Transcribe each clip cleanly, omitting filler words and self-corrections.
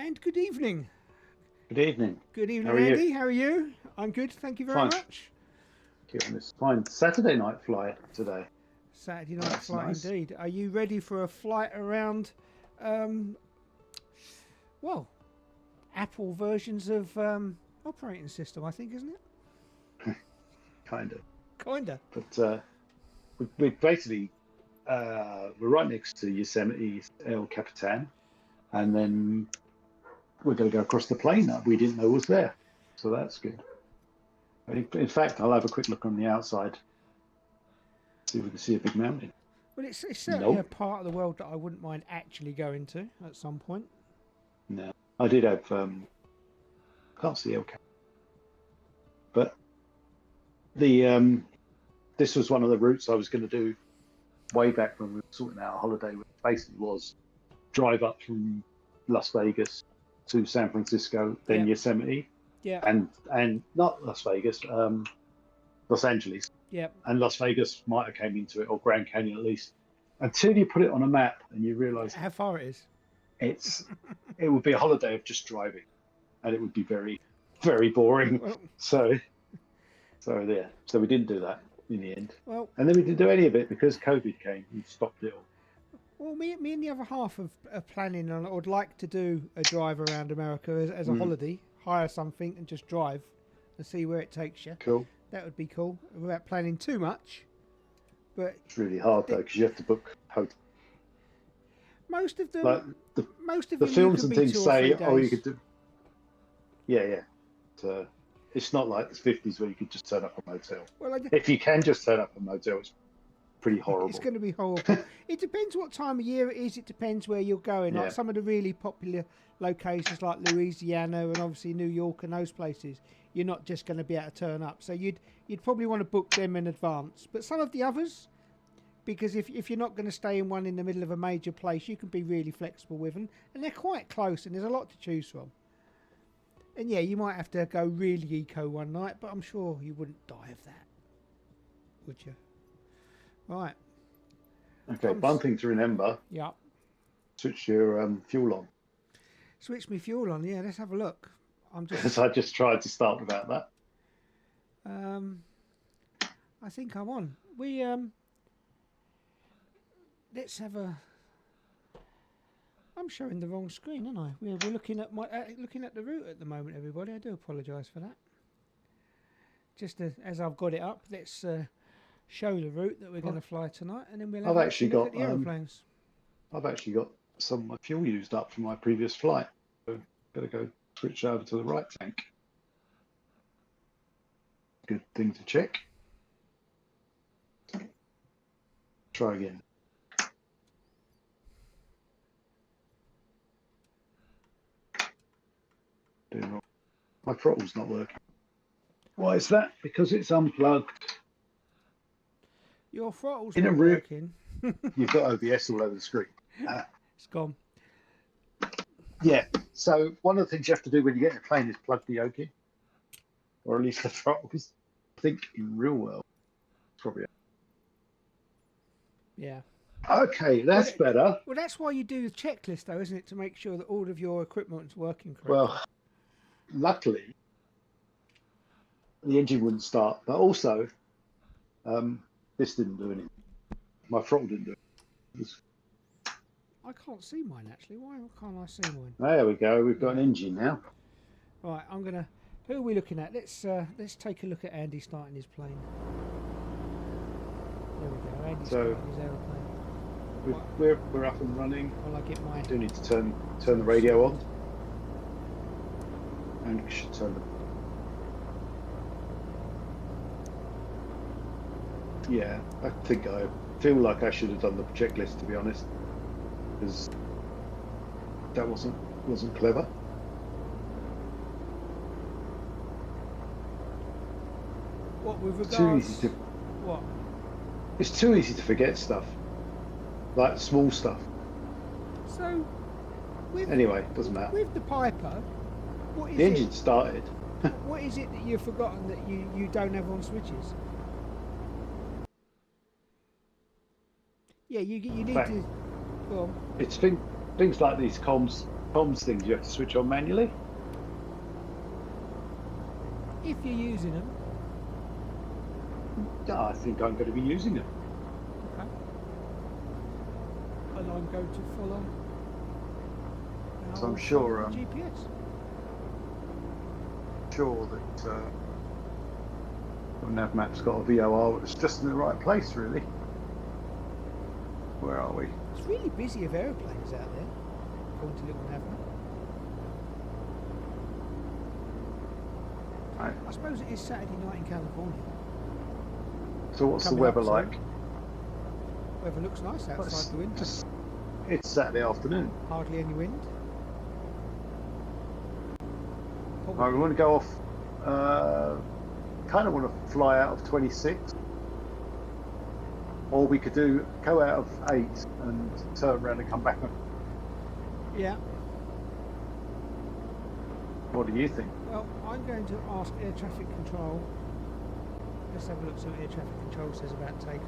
And good evening. Good evening. Good How evening, are you? Andy. How are you? I'm good, thank you very Fine. much. Thank you. And it's fine. Saturday night flight today. Saturday night That's flight nice. indeed. Are you ready for a flight around, um, well, Apple versions of operating system, I think, isn't it? Kind of. Kinda. But we basically we're right next to Yosemite El Capitan, and then we're going to go across the plain that we didn't know was there. So that's good. In fact, I'll have a quick look on the outside, see if we can see a big mountain. Well, it's certainly a Nope. part of the world that I wouldn't mind actually going to at some point. No. I did have can't see El Capitan, but the this was one of the routes I was going to do way back when we were sorting out a holiday, which basically was drive up from Las Vegas to San Francisco, then Yeah, Yosemite, yeah, and not Las Vegas, Los Angeles, yeah. and Las Vegas might have came into it, or Grand Canyon at least. Until you put it on a map and you realise How far it is? it's it would be a holiday of just driving, and it would be very very boring. Well, So yeah, so we didn't do that in the end, well, and then we didn't do any of it because COVID came and stopped it all. well. Me and the other half of planning on. I would like to do a drive around America as a Mm, holiday. Hire something and just drive and see where it takes you. cool. That would be cool without planning too much. But It's really hard though the, because you have to book hotel. most of Like them, most of the them, you films can and be things two or three say, oh, you days. could do. Yeah, yeah. So it's not like the 50s where you could just turn up a motel. Well, If you can just turn up a motel, it's pretty it's horrible. going to be horrible. It depends what time of year it is. It depends where you're going. Like Yeah, some of the really popular locations, like Louisiana and obviously New York and those places, you're not just going to be able to turn up. So you'd probably want to book them in advance. But some of the others, because if you're not going to stay in one in the middle of a major place, you can be really flexible with them, and they're quite close, and there's a lot to choose from. And yeah, you might have to go really eco one night, but I'm sure you wouldn't die of that, would you? Right. okay. I'm One thing to remember: yeah. switch your fuel on. Switch my fuel on. Yeah, let's have a look. I'm just. Because I just tried to start without that. Um, I think I'm on. We let's have a. I'm showing the wrong screen, aren't I? We're looking at my looking at the route at the moment, everybody. I do apologise for that. Just as I've got it up, let's show the route that we're going to I've fly tonight, and then we'll have I've a actually little look at got the aeroplanes. I've actually got some of my fuel used up from my previous flight. So better go switch over to the right tank. Good thing to check. Try again. Doing wrong. My throttle's not working. Why is that? Because it's unplugged. Your throttle's In a not route, working. you've got OBS all over the screen. Uh, It's gone. yeah. So one of the things you have to do when you get in a plane is plug the yoke in, or at least the throttles. I think in real world, probably. Yeah. Okay, Well, that's better. well, that's why you do the checklist, though, isn't it, to make sure that all of your equipment's working correctly. Well, luckily the engine wouldn't start, but also this didn't do anything. My throttle didn't do it. I can't see mine actually. Why can't I see mine? There we go. We've got an Yeah. engine now. Right, I'm gonna. Who are we looking at? Let's take a look at Andy starting his plane. There we go. Andy's So starting his aeroplane. Right, we're up and running. while I get my. Do need to turn the radio on, and we should turn the. Yeah, I think I feel like I should have done the checklist, to be honest, because that wasn't clever. What with Too regards? easy to. What? It's too easy to forget stuff, like small stuff. So with Anyway, doesn't matter. with the Piper, what is The it? engine started. What is it that you've forgotten that you don't have on switches? Yeah, you In need fact, to. Well, it's things like these comms comms things you have to switch on manually. If you're using them. I think I'm going to be using them. Okay. Alarm go to full on. So I'm sure, GPS. Sure that your nav map's got a VOR. It's just in the right place, really. Where are we? It's really busy of aeroplanes out there, according to Little Nav Map. Right. I suppose it is Saturday night in California. So what's Coming the weather up soon. like? Weather looks nice Well, outside the window. it's Saturday afternoon. Hardly any wind. Right, we want to go off. Kind of want to fly out of 26, or we could go out of 8 and turn around and come back. Yeah. What do you think? Well, I'm going to ask air traffic control. Let's have a look see what air traffic control says about takeoff.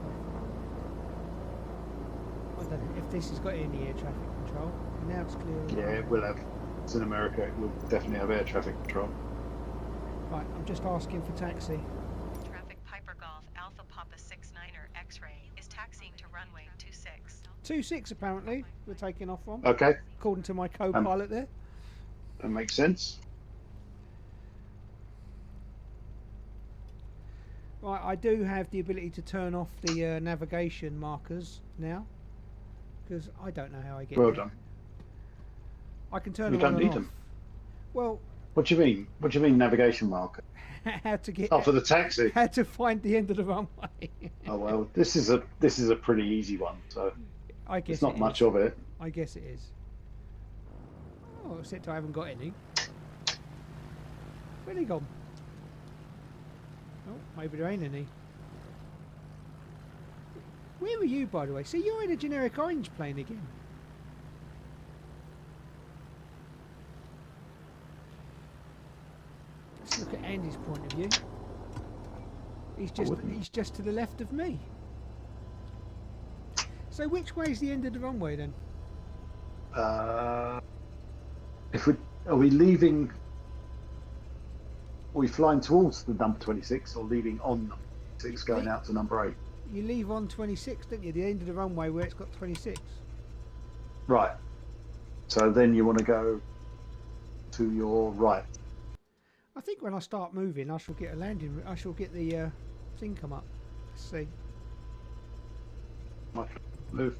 I don't know if this has got any air traffic control. Now it's clear. Yeah, it will have. It's in America. It will definitely have air traffic control. Right, I'm just asking for taxi. Traffic Piper Golf Alpha Papa 69er X-ray is taxiing to runway 26. 26 apparently we're taking off from, Okay, according to my co-pilot there. that makes sense. Right, I do have the ability to turn off the navigation markers now, because I don't know how I get Well there. done. I can turn You them on don't and need off. them. Well, What do you mean? What do you mean navigation marker? how to get Oh, for the taxi. how to find the end of the runway. Oh well, this is a pretty easy one. So I guess it's not it much is. of it. I guess it is. Oh, except I haven't got any. Where'd he gone? Oh, maybe there ain't any. Where were you, by the way? See, you're in a generic orange plane again. Let's look at Andy's point of view. wouldn't. He's just to the left of me. So which way is the end of the runway then? If we are we leaving? Are we flying towards the number 26 or leaving on number 26 going out to number 8? You leave on 26, don't you? The end of the runway where it's got 26. Right. So then you want to go to your right. I think when I start moving, I shall get a landing. I shall get the thing come up. Let's see. Right. Move.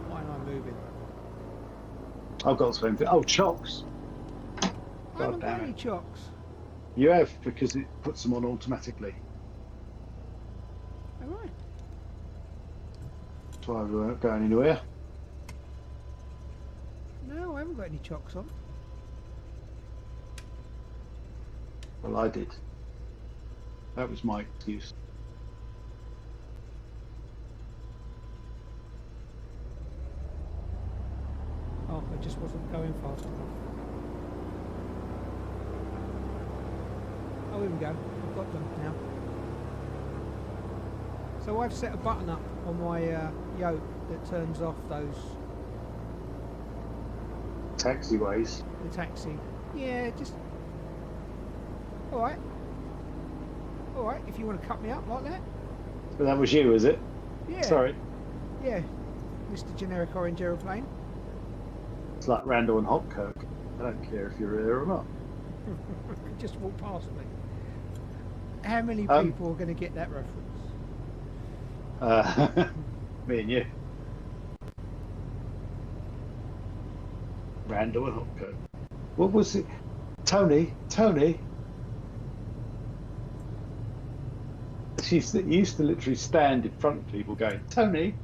Why am I moving? I've got the same thing. Oh, chocks. I haven't God got damn any it. chocks. You have, because it puts them on automatically. All right. That's why we weren't going anywhere. No, I haven't got any chocks on. Well, I did. That was my excuse. Oh, I just wasn't going fast enough. Oh, here we go. I've got them now. So I've set a button up on my yoke that turns off those Taxiways. the taxi. Yeah, just all right. All right. If you want to cut me up like that. But that was you, is it? Yeah. Sorry. Yeah, Mr. Generic Orange Aeroplane. It's like Randall and Hopkirk. I don't care if you're here or not. Just walk past me. How many Um, people are going to get that reference? Me and you. Randall and Hopkirk. What was it? Tony. She used to literally stand in front of people going, Tony.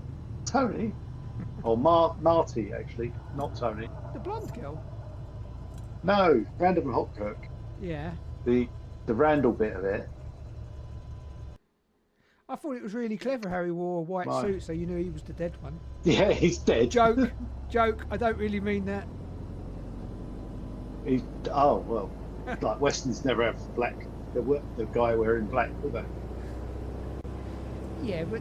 Or Marty, actually, not Tony. The blonde girl. No, Randall and Hopkirk. Yeah. The Randall bit of it. I thought it was really clever how he wore a white Right. suit, so you knew he was the dead one. Yeah, he's dead. Joke. I don't really mean that. Oh well, like westerns never have black the guy wearing black, will they? Yeah, but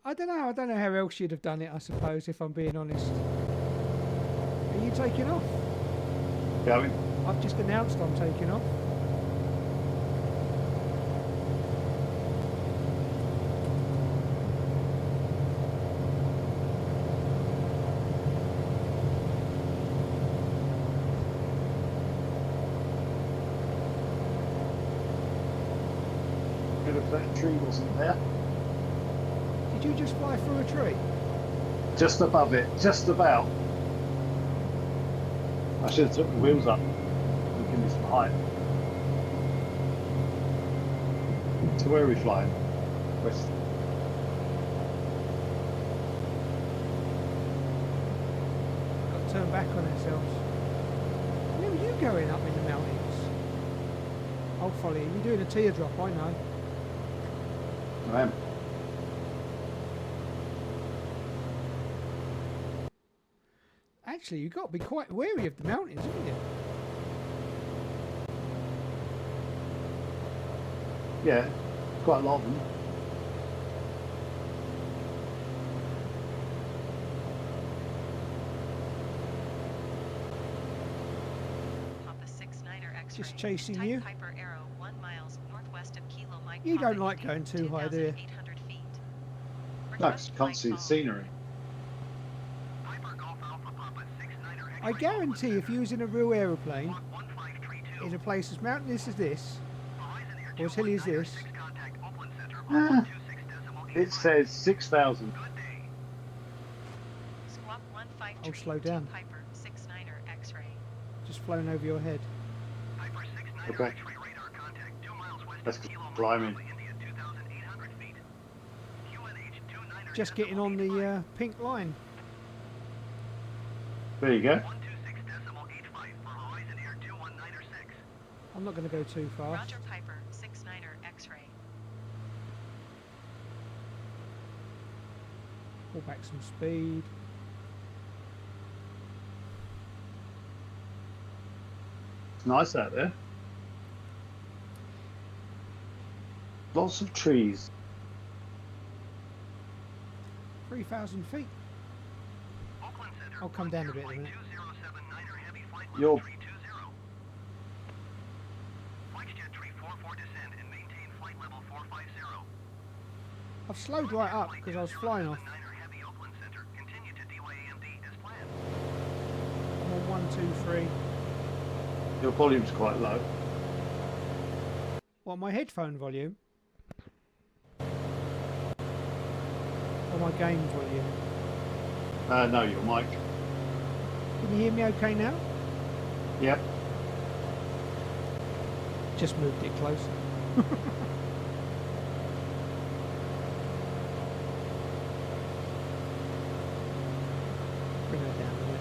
I don't know. I don't know how else you'd have done it. I suppose, if I'm being honest. Are you taking off? Going. I've just announced I'm taking off. Good if that tree wasn't there. Did you just fly through a tree? Just above it, just about. I should have took the wheels up and give me some height. So where are we flying? West. Got to turn back on ourselves. Where are you going up in the mountains? I'll follow you. You're doing a teardrop, I know. I am. Actually, you've got to be quite wary of the mountains, haven't you? Yeah, quite a lot of them. Papa 69er X-ray. Just chasing Type you. Piper Arrow 1 miles northwest of Kilo Mike. You don't Papa like Indy, going too high, do you? 2,800 feet. No, 'cause you can't see the scenery. I guarantee if you was in a real aeroplane, in a place as mountainous as this, or as hilly as this, It says 6,000. Squawk 15 I'll slow down. Piper 69er X-ray. just flown over your head. Okay. That's climbing. Just getting on the pink line. There you go. I'm not going to go too fast. Roger Piper 69er X-ray. Pull back some speed. It's nice out there. Lots of trees. 3,000 feet. I'll come down a bit in a minute. You're I've slowed right up because I was flying off. I'm on 1, 2, 3. your volume's quite low. What, my headphone volume? Or my game volume? No, your mic. Can you hear me okay now? Yep. Just moved it closer. Bring her down a bit.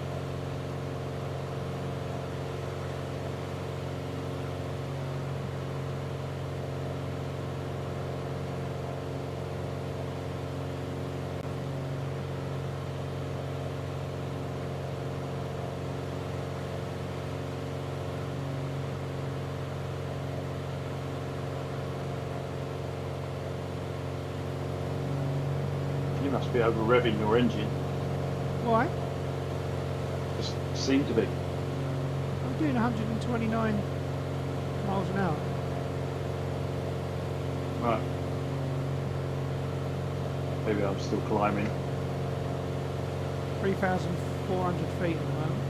You must be over revving your engine. Why? Just seem to be. I'm doing 129 miles an hour. Right. Maybe I'm still climbing. 3,400 feet at the moment.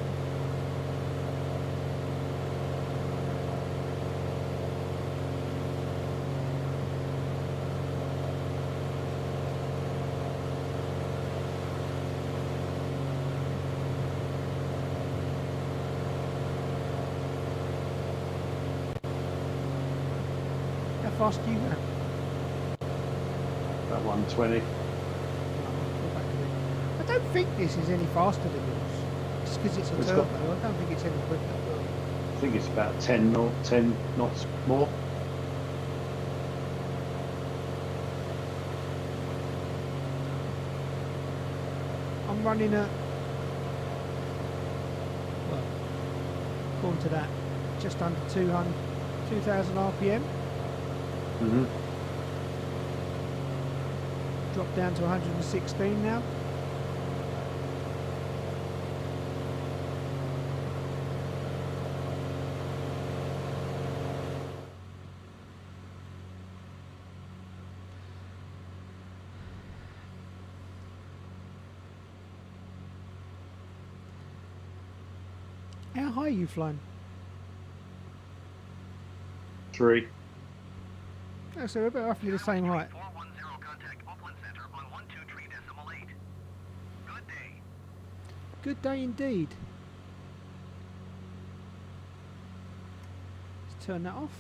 How fast do you go? About 120. I don't think this is any faster than yours. It's because it's a It's turbo. got- I don't think it's any quicker. I think it's about 10 knots more. I'm running at, well, according to that, just under 200, 2,000 RPM. Mm-hmm. Drop down to 116 now. How high are you flying? 3. Oh, so we're about roughly the same height. 410 contact Oakland Center on 123.8. Good day. Good day indeed. Let's turn that off.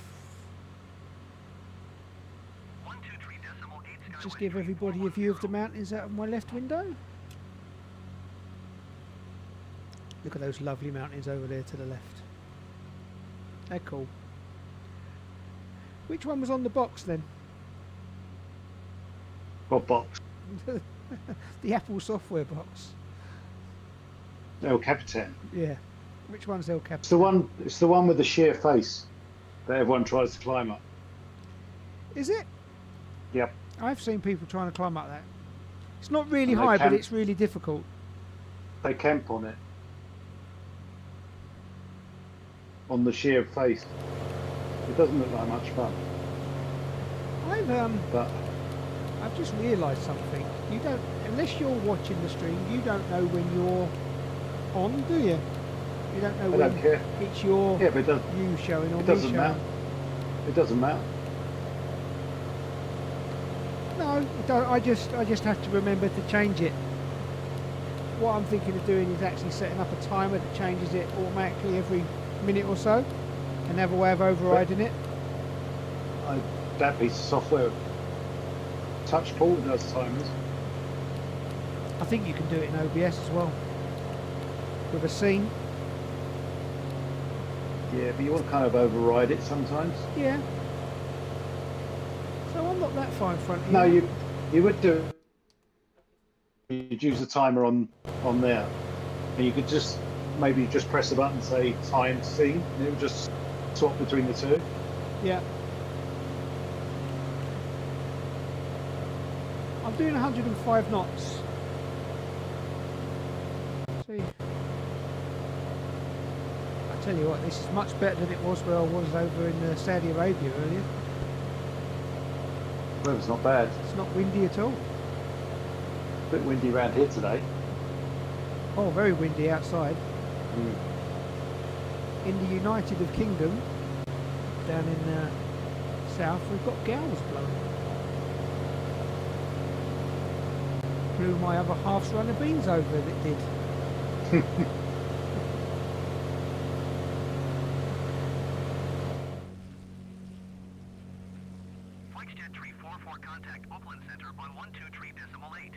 123.8. Just give everybody a view of the mountains out of my left window. Look at those lovely mountains over there to the left. They're cool. Which one was on the box then? What box? The Apple software box. El Capitan. Yeah. Which one's El Capitan? It's the one. It's the one with the sheer face that everyone tries to climb up. Is it? Yep. I've seen people trying to climb up that. It's not really And they high, but camp- it's really difficult. They camp on it. On the sheer face. It doesn't look like much fun, but I've just realised something. You don't, unless you're watching the stream, you don't know when you're on, do you? You don't know I when don't care. it's your Yeah, but it does. you showing or It me doesn't showing. matter. It doesn't matter. No, it don't, I just have to remember to change it. What I'm thinking of doing is actually setting up a timer that changes it automatically every minute or so, and have a way of overriding it. That piece of software, Touch Pool, does timers. I think you can do it in OBS as well, with a scene. Yeah, but you want to kind of override it sometimes. Yeah. So I'm not that far in front of you. No, you would do. You'd use a timer on there, and you could just maybe just press a button, say time scene, and it would just swap between the two. Yeah. I'm doing 105 knots. See. I tell you what, this is much better than it was where I was over in Saudi Arabia earlier. Weather's not bad. It's not windy at all. A bit windy around here today. Oh, very windy outside. Mm. In the United of Kingdom, down in the south, we've got gales blowing. Blew my other half's run of beans over, it did. Flightjet 344 contact Oakland Center on 123.8.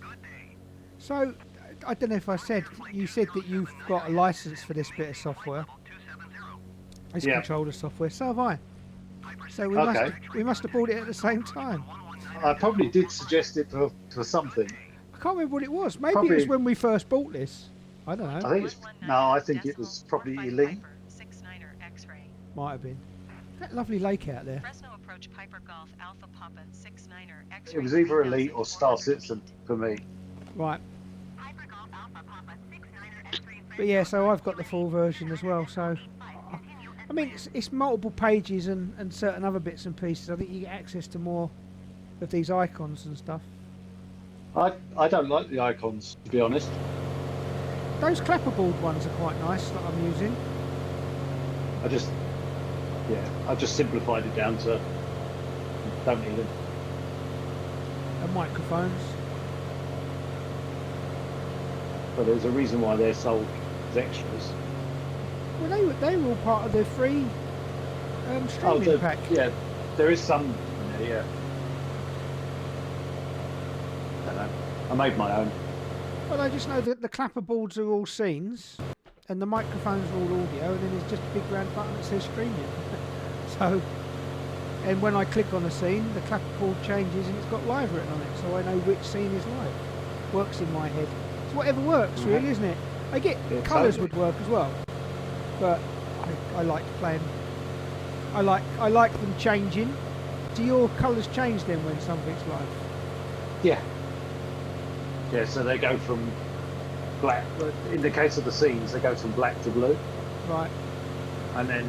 Good day. So, I don't know if I said, you said that you've got a license for this bit of software, Level 270. this Yeah. controller software, so have I. So Okay. we must have bought it at the same time. I probably did suggest it for something. I can't remember what it was. Maybe it Probably- was when we first bought this. I don't know. I think it's I think it was probably Elite. 69er X-ray. Might have been. That lovely lake out there. Fresno approach Piper Golf Alpha Papa 69er X-ray. It was either Elite or Star Citizen for me. Right. Piper Golf Alpha Papa 69er X-ray. But yeah, so I've got the full version as well. So, I mean, it's multiple pages and certain other bits and pieces. I think you get access to more of these icons and stuff. I don't like the icons, to be honest. Those clapperboard ones are quite nice that I'm using. I just simplified it down to don't need them. And microphones. But there's a reason why they're sold as extras. Well, they were all part of the free streaming pack. Yeah, there is some. Yeah. I don't know. I made my own. Well, I just know that the clapperboards are all scenes, and the microphones are all audio, and then there's just a big round button that says streaming. So, and when I click on a scene, the clapperboard changes and it's got live written on it, so I know which scene is live. Works in my head. It's whatever works, really, isn't it? I get Yeah, colours totally. would work as well, but I like playing I like them changing. Do your colours change then when something's live? Yeah. Yeah, so they go from black, in the case of the scenes, they go from black to blue. Right. And then,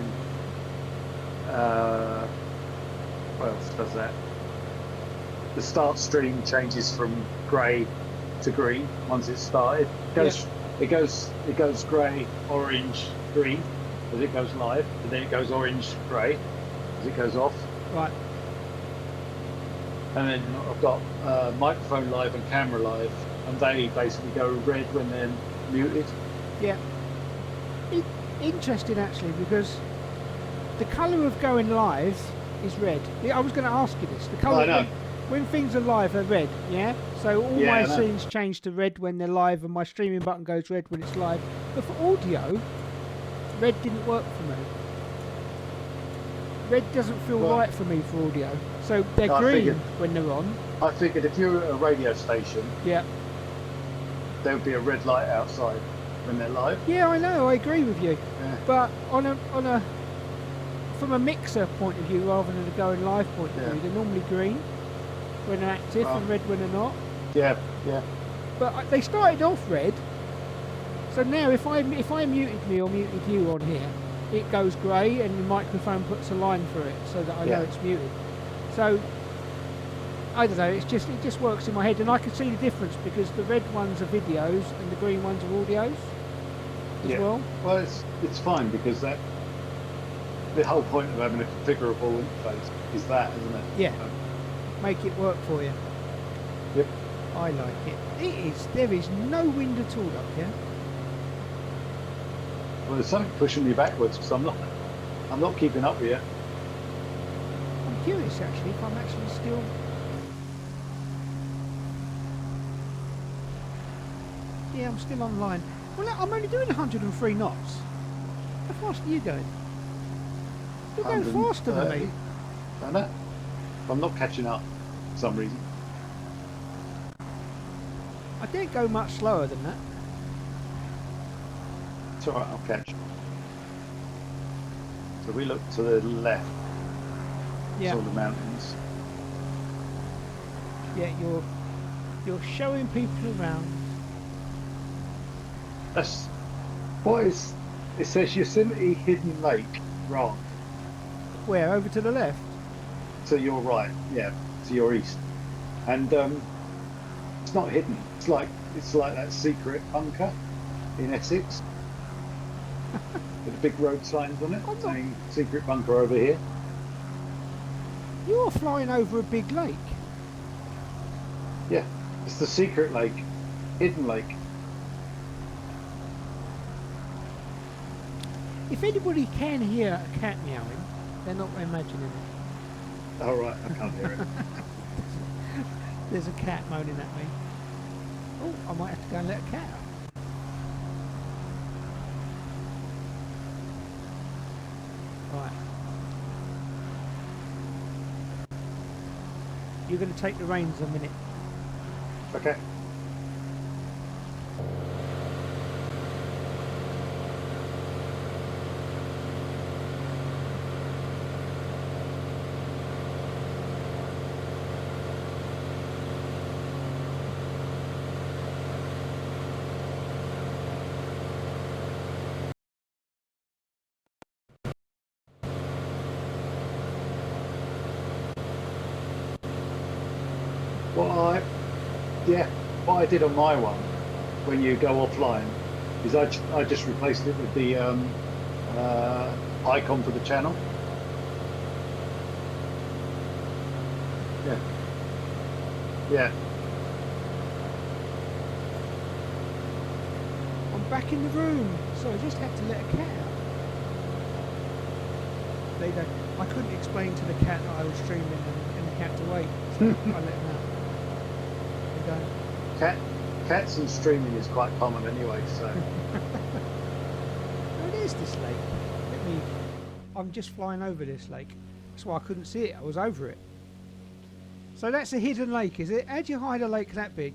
what else does that? The start stream changes from grey to green once it's started. It goes grey, orange, green as it goes live, and then it goes orange, grey as it goes off. Right. And then I've got microphone live and camera live, and they basically go red when they're muted. Yeah. Interesting actually, because the colour of going live is red. Yeah, I was going to ask you this. The colour I know. when things are live are red, yeah? So all Yeah, my I know. scenes change to red when they're live, and my streaming button goes red when it's live. But for audio, red didn't work for me. Red doesn't feel Well, right for me for audio. So they're I green figured- when they're on. I figured if you're at a radio station, Yeah. there would be a red light outside when they're live. Yeah, I know. I agree with you. Yeah. But on a from a mixer point of view rather than a going live point of Yeah. view, they're normally green when they're active Oh. and red when they're not. Yeah, yeah. But they started off red. So now if I muted me or muted you on here, it goes grey and the microphone puts a line through it so that I know Yeah. it's muted. So I don't know, it just works in my head, and I can see the difference because the red ones are videos and the green ones are audios as Yeah. well. Well, it's fine because the whole point of having a configurable interface is that, isn't it? Yeah. Make it work for you. Yep. I like it. There is no wind at all up here. Well, there's something pushing me backwards because I'm not keeping up with you. I'm curious actually if I'm actually still. Yeah, I'm still online. Well, look, I'm only doing 103 knots. How fast are you going? You're going faster than me. 130. I know. I'm not catching up for some reason. I didn't go much slower than that. It's alright, I'll catch. So we look to the left. Yeah, It's all the mountains. yeah. You're showing people around. That's what is. It says Yosemite Hidden Lake, wrong. Where? Over to the left. To your right, yeah, to your east, and it's not hidden. It's like that secret bunker in Essex with the big road signs on it I'm not- saying "secret bunker over here." You're flying over a big lake. Yeah, it's the secret lake, hidden lake. If anybody can hear a cat meowing, they're not imagining it. All right, I can't hear it. There's a cat moaning at me. Oh, I might have to go and let a cat out. Right. You're going to take the reins a minute. Okay. What I did on my one when you go offline is I just replaced it with the icon for the channel. Yeah. Yeah. I'm back in the room, so I just had to let a cat out. They don't. I couldn't explain to the cat that I was streaming and the cat to wait, so I let him out. They don't. Cats and streaming is quite common anyway, so Oh, it is this lake. I'm just flying over this lake. That's why I couldn't see it. I was over it. So that's a hidden lake, is it? How do you hide a lake that big?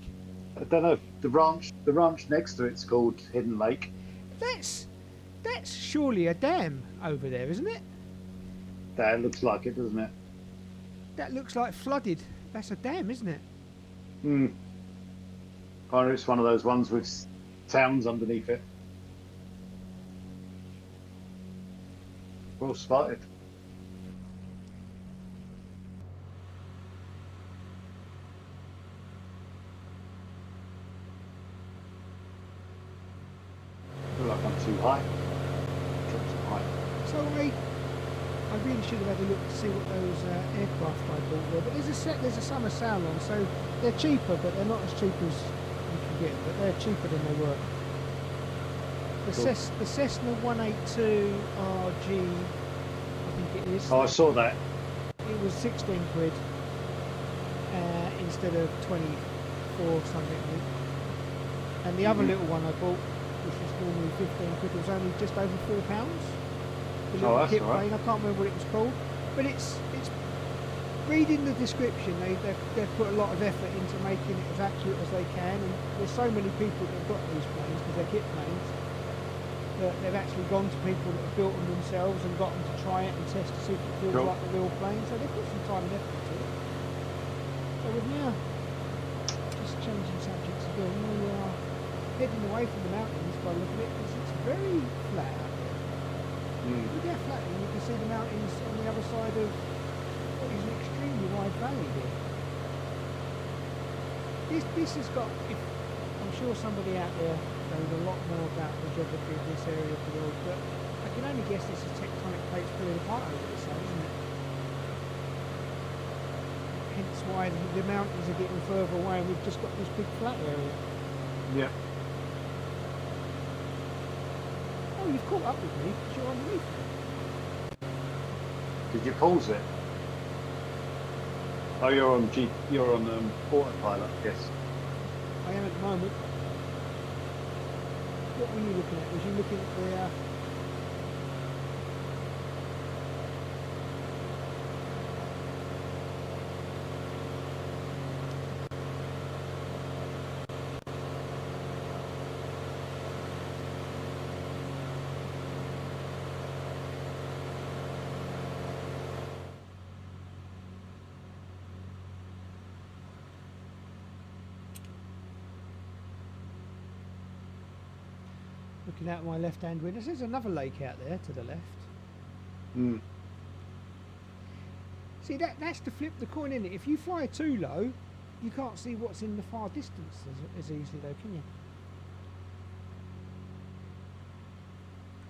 I don't know. The ranch next to it's called Hidden Lake. That's surely a dam over there, isn't it? That looks like it, doesn't it? That looks like flooded. That's a dam, isn't it? Hmm. Or it's one of those ones with towns underneath it. Well spotted. Feel like I'm too high. Drop some height. So I really should have had a look to see what those aircraft I bought were. But there's a summer sale on, so they're cheaper, but they're not as cheap as you can get. But they're cheaper than they were. The, Cool. the Cessna 182 RG, I think it is. Oh, I saw that. It was 16 quid instead of 24 something. I think. And the other little one I bought, which was normally 15 quid, was only just over £4. The little that's kit all right. plane, I can't remember what it was called, but it's reading the description. They've put a lot of effort into making it as accurate as they can, and there's so many people that have got these planes because they're kit planes that they've actually gone to people that have built them themselves and got them to try it and test to see if it feels Cool. like the real plane. So they put some time and effort into it. So we're now just changing subjects again. We are heading away from the mountains by looking at it because it's very flat out there. Look how flat it is. You can see the mountains on the other side of what is an extremely wide valley here. This has got, I'm sure somebody out there knows a lot more about the geography of this area of the world, but I can only guess this is tectonic plates pulling apart over this side, isn't it? Hence why the mountains are getting further away and we've just got this big flat area. Yeah. Oh, you've caught up with me because you're underneath me. Did you pause it? Oh, you're on autopilot, I guess. I am at the moment. What were you looking at? Was you looking at the... looking out my left-hand window. There's another lake out there to the left. Mm. See, that's to flip the coin, isn't it? If you fly too low, you can't see what's in the far distance as easily, though, can you?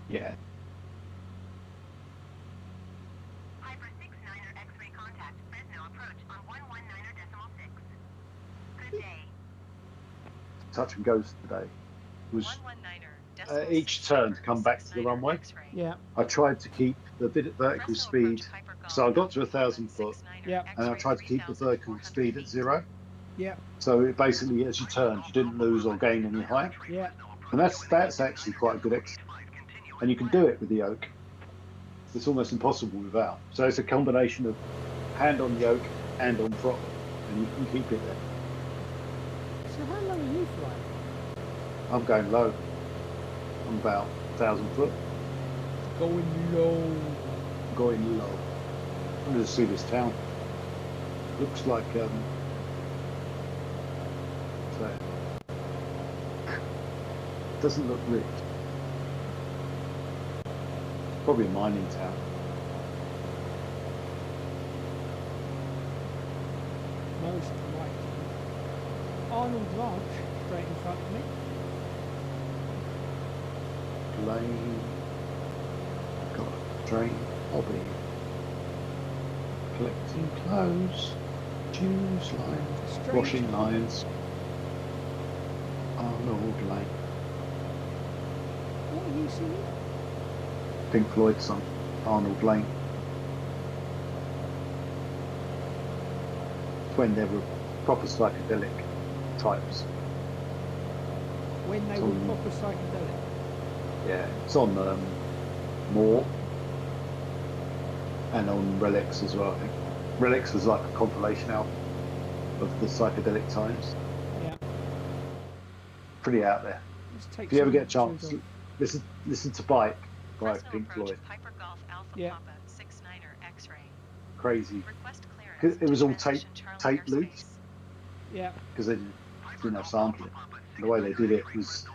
Yeah. Piper 69er X-ray contact. Fresno approach on 119.6. Good day. Touch and goes today. Was 119er. each turn to come back to the runway. Yeah. I tried to keep the vertical speed, so I got to 1,000 foot, Yeah. and I tried to keep the vertical speed at 0. Yeah. So it basically, as you turned, you didn't lose or gain any height, Yeah. and that's actually quite a good exercise. And you can do it with the yoke. It's almost impossible without. So it's a combination of hand on yoke and on throttle, and you can keep it there. So how low are you flying? I'm going low. I'm about 1,000 foot, Going low. going low. I'm going to see this town. Looks like so doesn't look rich. Probably a mining town. No, it's to the right. Arnold Ranch, straight in front of me. Lane. Got a train hobby. Collecting clothes. Shoes lines. Strange. Washing lines. Arnold Lane. What are you seeing? Pink Floyd song. Arnold Lane. When there were proper psychedelic types. When they were proper psychedelic. Yeah, it's on More and on Relics as well, I think. Relics was like a compilation album of the psychedelic times. Yeah. Pretty out there. Let's take If you ever some get a chance, listen to Bike by Fresno Pink approach Floyd. Piper Golf Alpha Yeah. Papa 69er X-ray crazy Request 'cause clearance it was to all transition Charlie tape airspace. loops Yeah. because they didn't have sampling. And the way they did it was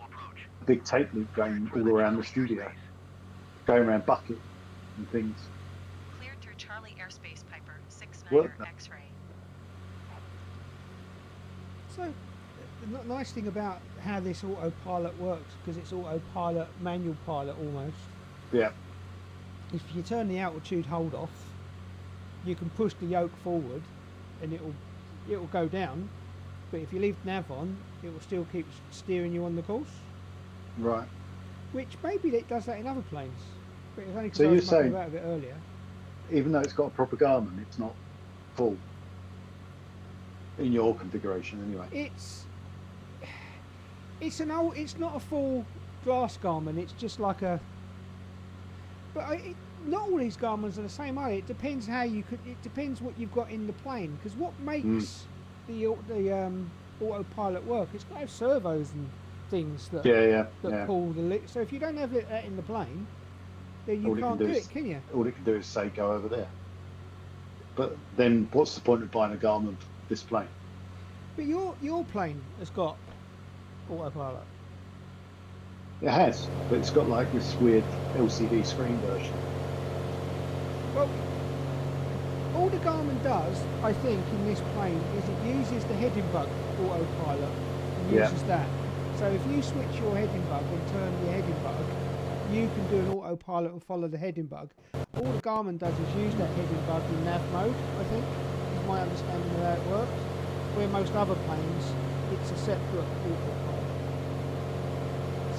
a big tape loop going all around the studio, going around bucket and things. Cleared through Charlie airspace, Piper 69er Worked though. X-ray. So the nice thing about how this autopilot works, because it's autopilot, manual pilot almost. Yeah, If you turn the altitude hold off, you can push the yoke forward, and it'll go down. But if you leave nav on, it will still keep steering you on the course. right. Which maybe it does that in other planes. But it's only because So I you're was mucking saying- about a bit earlier. Even though it's got a proper Garmin, it's not full in your configuration anyway. It's not a full glass Garmin. It's just like a. But not all these Garmins are the same, are they? It depends how you could. It depends what you've got in the plane. Because what makes the autopilot work? It's got to have servos and things that Yeah. pull the. So if you don't have that in the plane, then you All it can't can do do it, is- can you? All it can do is say go over there. But then, what's the point of buying a Garmin for this plane? But your plane has got autopilot. It has, but it's got like this weird LCD screen version. Well, all the Garmin does, I think, in this plane is it uses the heading bug autopilot and Yeah. uses that. So if you switch your heading bug and turn the heading bug, you can do an autopilot and follow the heading bug. All the Garmin does is use that heading bug in nav mode, I think, is my understanding of how it works. Where most other planes, it's a separate autopilot.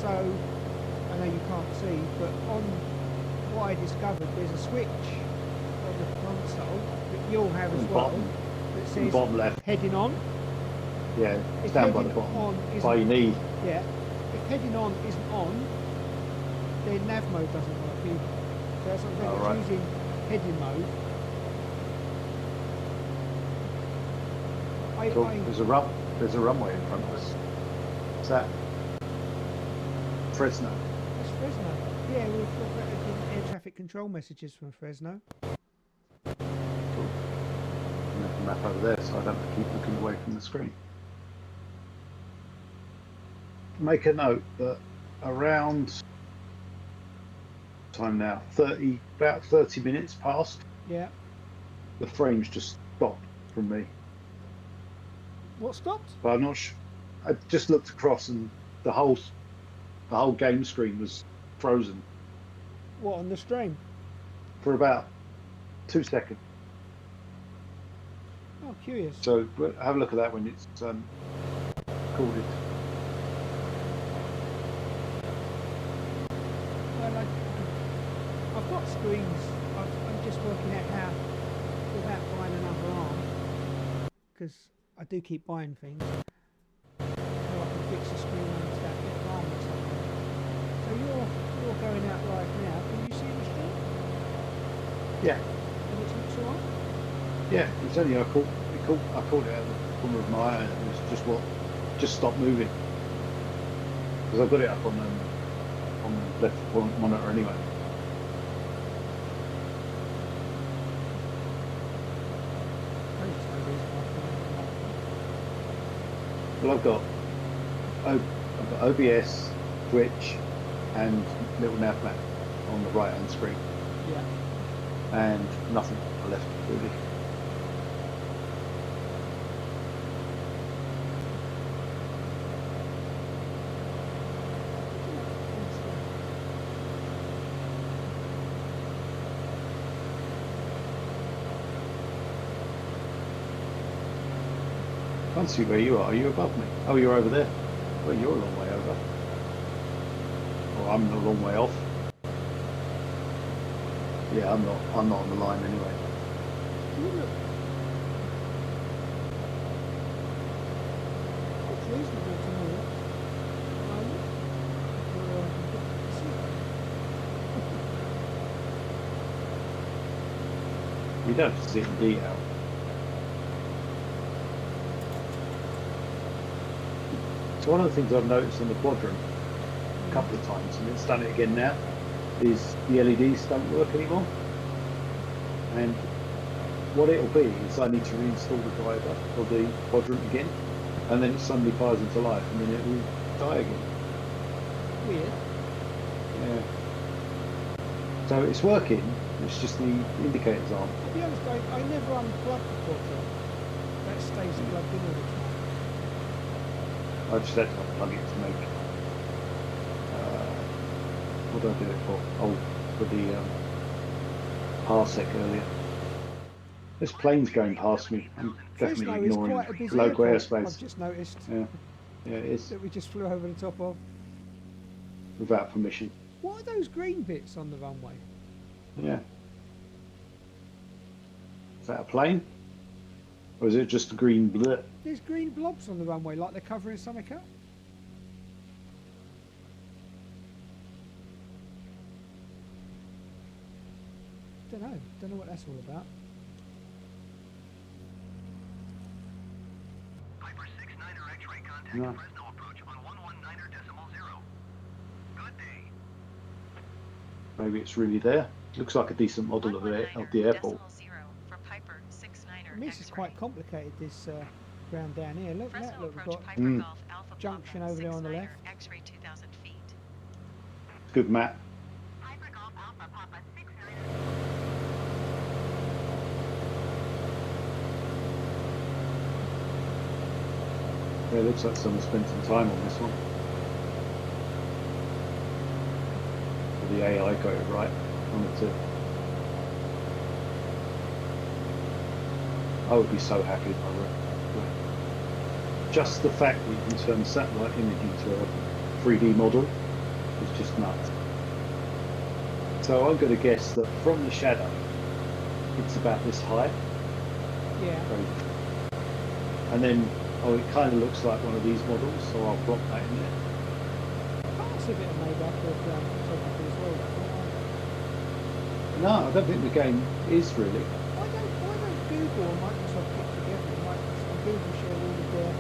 So, I know you can't see, but on what I discovered, there's a switch on the console that you'll have as On the well bottom- that On the says bottom left, heading on. yeah, it's If down by the heading bottom, on by your isn't, knee. yeah, if heading on isn't on, then nav mode doesn't work either. So that's what I'm saying, Oh, it's right. using heading mode. Cool. There's a runway in front of us. What's that? Fresno. That's Fresno. Yeah, we've got air traffic control messages from Fresno. Cool. And there's a map over there, so I don't have to keep looking away from the screen. Make a note that around time now, about 30 minutes past, Yeah. the frames just stopped from me. What stopped? But I'm not sure. I just looked across and the whole game screen was frozen What, on the stream? for about 2 seconds. Oh, curious. So have a look at that when it's recorded. Well, I've got screens. I'm just working out how, without buying another arm, because I do keep buying things, so I can fix the screen on that little arm or something. So you're going out live now. Can you see the stream? Yeah, And it looks alright? yeah. It's only I caught it out of the corner of my eye, and it was just stopped moving because I've got it up on the left monitor anyway. There's no reason why I can't. Well, I've got OBS, Twitch, and little nav map on the right hand screen, Yeah. and nothing on the left really. Can't see where you are. Are you above me? Oh, you're over there. Well, you're a long way over. Or I'm a long way off. Yeah, I'm not on the line anyway. You look. It's reasonable to me. You don't have to see it in detail. So one of the things I've noticed on the quadrant a couple of times, and it's done it again now, is the LEDs don't work anymore. And what it'll be is I need to reinstall the driver or the quadrant again, and then it suddenly fires into life, and then it will die again. Weird. Yeah. So it's working. It's just the indicators aren't. To be honest, I never unplug the quadrant. That stays plugged in all the time. I just had to unplug it to make. What did I do it for? Oh, for the parsec earlier. There's planes going past me. I'm definitely Fresno is ignoring quite a busy local airport, airspace. I've just noticed. Yeah, yeah, it is That we just flew over the top of. without permission. What are those green bits on the runway? Yeah. Is that a plane? Or is it just a green blip? There's green blobs on the runway, like they're covering something up. Don't know what that's all about. Piper 69er X-ray contact No. Fresno approach on 119.0. Good day. Maybe it's really there. Looks like a decent model of the airport. 119.0 for Piper 69er This is X-ray. quite complicated, this ground down here. Look at that, Fresno look, we've approach got Piper Mm. Golf Alpha junction Papa over there on the 69er left. X-ray 2,000 feet. Good map. Piper Golf Alpha Papa 69er. Yeah, it looks like someone spent some time on this one. The AI got it right. I would be so happy if I were. Just the fact that you can turn satellite image into a 3D model is just nuts. So I'm going to guess that from the shadow, it's about this high. Yeah. And then, oh, it kind of looks like one of these models, so I'll plot that in there. Parts of it are made up of photography as well. No, I don't think the game is really. Why don't Google and Microsoft get together? And Microsoft and Google share all of their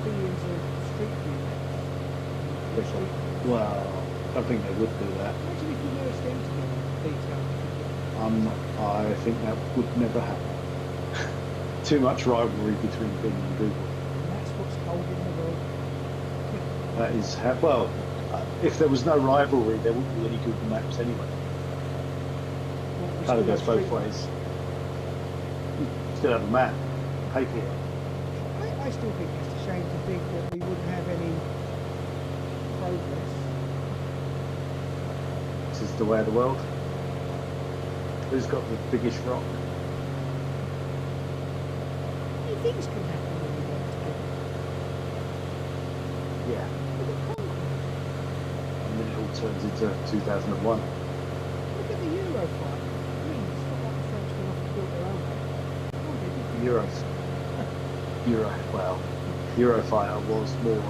billions of street view maps? Well, I don't think they would do that. Imagine if you merged them together in detail. I think that would never happen. Too much rivalry between Bing and Google. And that's what's holding the world. That is well. If there was no rivalry, there wouldn't be any Google Maps anyway. We Kind of still goes have both street ways. Still have a map, pay for it. I still think it's a shame to think that we wouldn't have any progress. This is the way of the world. Who's got the biggest rock? Many things can happen when we work together. Yeah. Look at Concord. And then it all turns into 2001. Look at the Eurofighter. I mean, it's not like the French went off and built their own one. Oh, they did. Well, Eurofighter was more,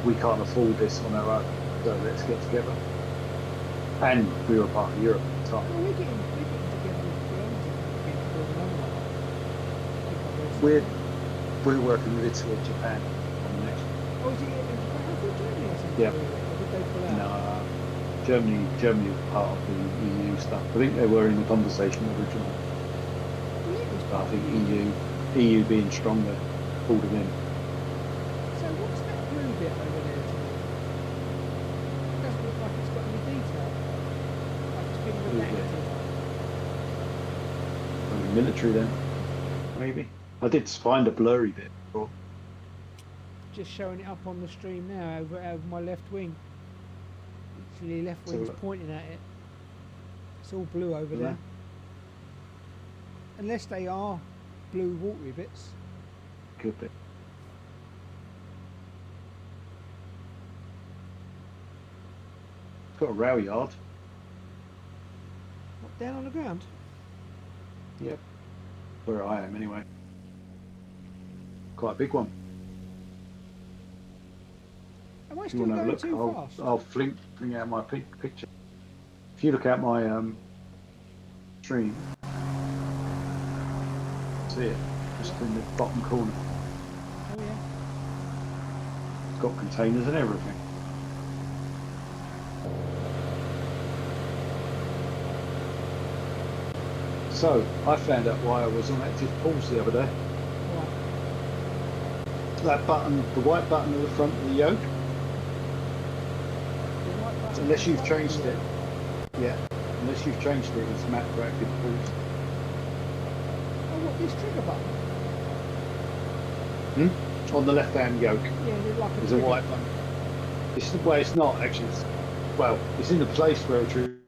we can't afford this on our own, so let's get together. And we were part of Europe at the time. Well, we're getting together with Germans again to build another one. I think I read We're, something. we're working with Italy and Japan on the next one. Oh, is it in Japan? I thought Germany had something Yeah. to do with it. Or did they pull out? No, Germany was part of the EU stuff. I think they were in the conversation originally. Well, it was But I part think of the EU being stronger pulled them in. So what's that blue bit over there to me? It doesn't look like it's got any detail. Like it's been Blue bit. redacted. Maybe military then, maybe. I did find a blurry bit. Before. Just showing it up on the stream now over my left wing. Literally left wing's So- pointing at it. It's all blue over Yeah. there. Unless they are blue watery bits. Good bit. Got a rail yard. What, down on the ground? Yep. Where I am anyway. Quite a big one. Am I If still you want to have a going look, too fast? I'll fling out my picture. If you look at my stream, see it just in the bottom corner. Oh yeah. It's got containers and everything. So I found out why I was on active pause the other day. Right. That button, the white button at the front of the yoke, The right button unless at the you've front of changed the it, yeah, unless you've changed it, it's mapped for active pause. Oh, what, this trigger button? On the left-hand yoke, Yeah, they're like a there's a trigger. white button. Well, it's not actually. Well, it's in the place where it's really,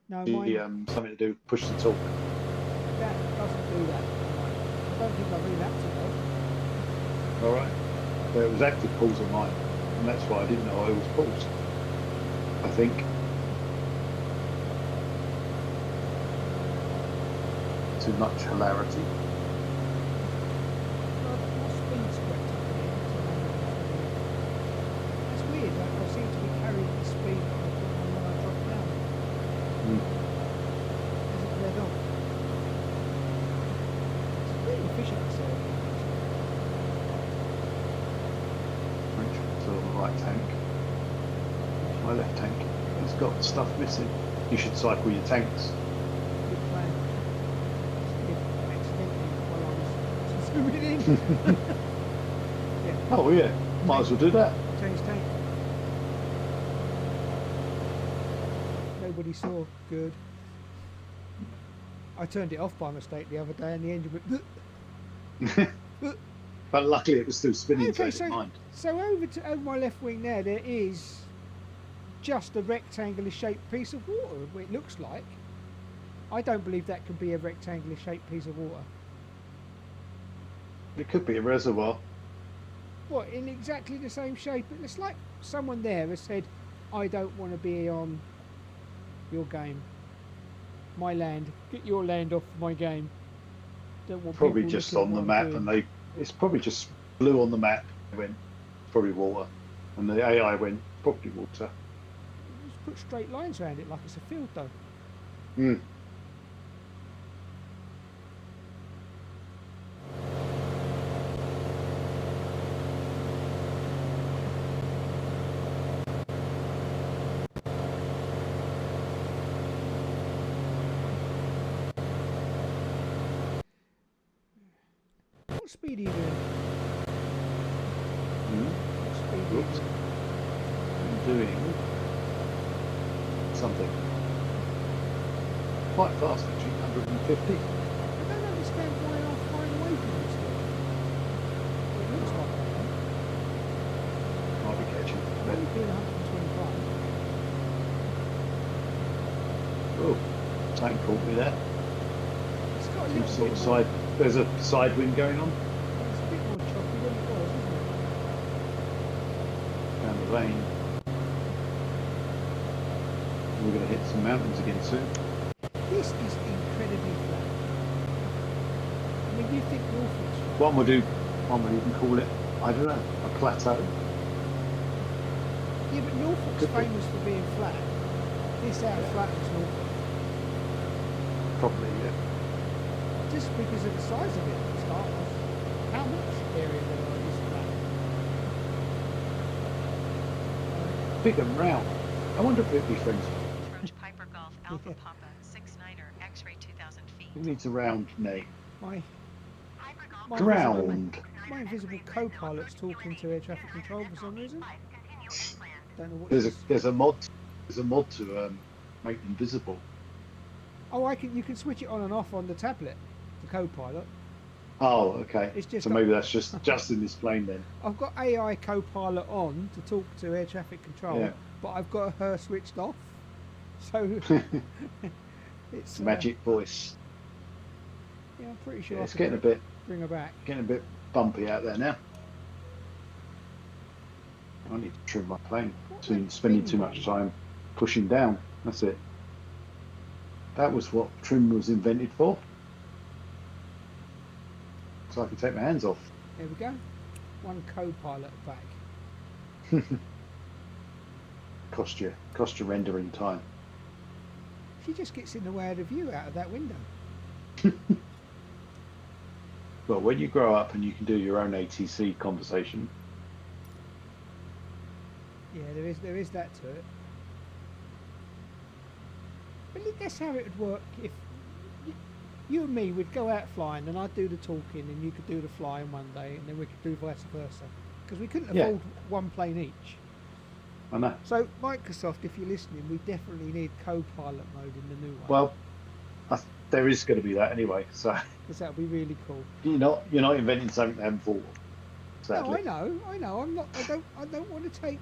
No, mine, something to do push the talk. that doesn't do that. I don't think I've relapsed it though. All right. So it was active pause on mine, and that's why I didn't know I was paused. I think. Too much hilarity. Well, my speed's correct up here. That's weird. Like, I seem to be carrying the speed that I put on when I drop down. Has it led off? It's really efficient, this area. Make sure it's on the right tank. My left tank. It's got stuff missing. You should cycle your tanks. Good plan. If accidentally while I was zooming in. Yeah, Oh yeah, might as well do that. change tank. Nobody saw. Good. I turned it off by mistake the other day and the engine went. But luckily it was still spinning, so I Okay, didn't mind. so over my left wing there is just a rectangular shaped piece of water, it looks like. I don't believe that can be a rectangular shaped piece of water. It could be a reservoir. What, in exactly the same shape? It's like someone there has said, I don't want to be on your game. My land. Get your land off my game. Don't want Probably people just looking on at the what I'm map, doing. and it's probably just blue on the map. It went probably water, and the AI went probably water. Just put straight lines around it like it's a field though. Hmm. What speed are you doing? Hmm. What speed are you Oops. doing? I'm doing something quite fast, actually, 150. I don't understand why I'm flying away from this thing. It looks like I am. Might be catching. I'm only doing 125. Oh, tank caught me there. It's got a Some little sort bit of more, side. There's a side wind going on it's a bit more choppy than it was, isn't it? down the lane. We're going to hit some mountains again soon. This is incredibly flat. I mean, you think Norfolk's flat? One would even call it, I don't know, a plateau. Yeah, but Norfolk's Could be. famous for being flat. This out flattens Norfolk. Probably, yeah. Just because of the size of it to start with. How much area there is flat? Big and round. I wonder if it'd be friends. Approach Piper Golf Alpha Yeah. Papa 69er X-ray 2000 feet. It needs a round name. My my Ground. my invisible co-pilot's talking to air traffic control for some reason. Don't know what There's it a is. there's a mod to make them visible. Oh, you can switch it on and off on the tablet, the co-pilot. Oh, okay. It's just So maybe that's just in this plane then. I've got AI co-pilot on to talk to air traffic control, Yeah. but I've got her switched off. So it's It's a magic voice. Yeah, I'm pretty sure Yeah, I it's could getting a bit bring her back. bumpy out there now. I need to trim my plane. What Too went spending bing too much bong? time pushing down. That's it. That was what trim was invented for. So I can take my hands off. There we go. One co-pilot back. Cost you rendering time. She just gets in the way of the view out of that window. Well, when you grow up and you can do your own ATC conversation, Yeah, there is that to it. But that's how it would work if you and me would go out flying, and I'd do the talking, and you could do the flying one day, and then we could do vice versa, because we couldn't Yeah. afford one plane each. I know. So Microsoft, if you're listening, we definitely need co-pilot mode in the new one. Well, there is going to be that anyway. So because that would be really cool. you're not inventing something they haven't thought of. No, Sadly. I know. I'm not. I don't want to take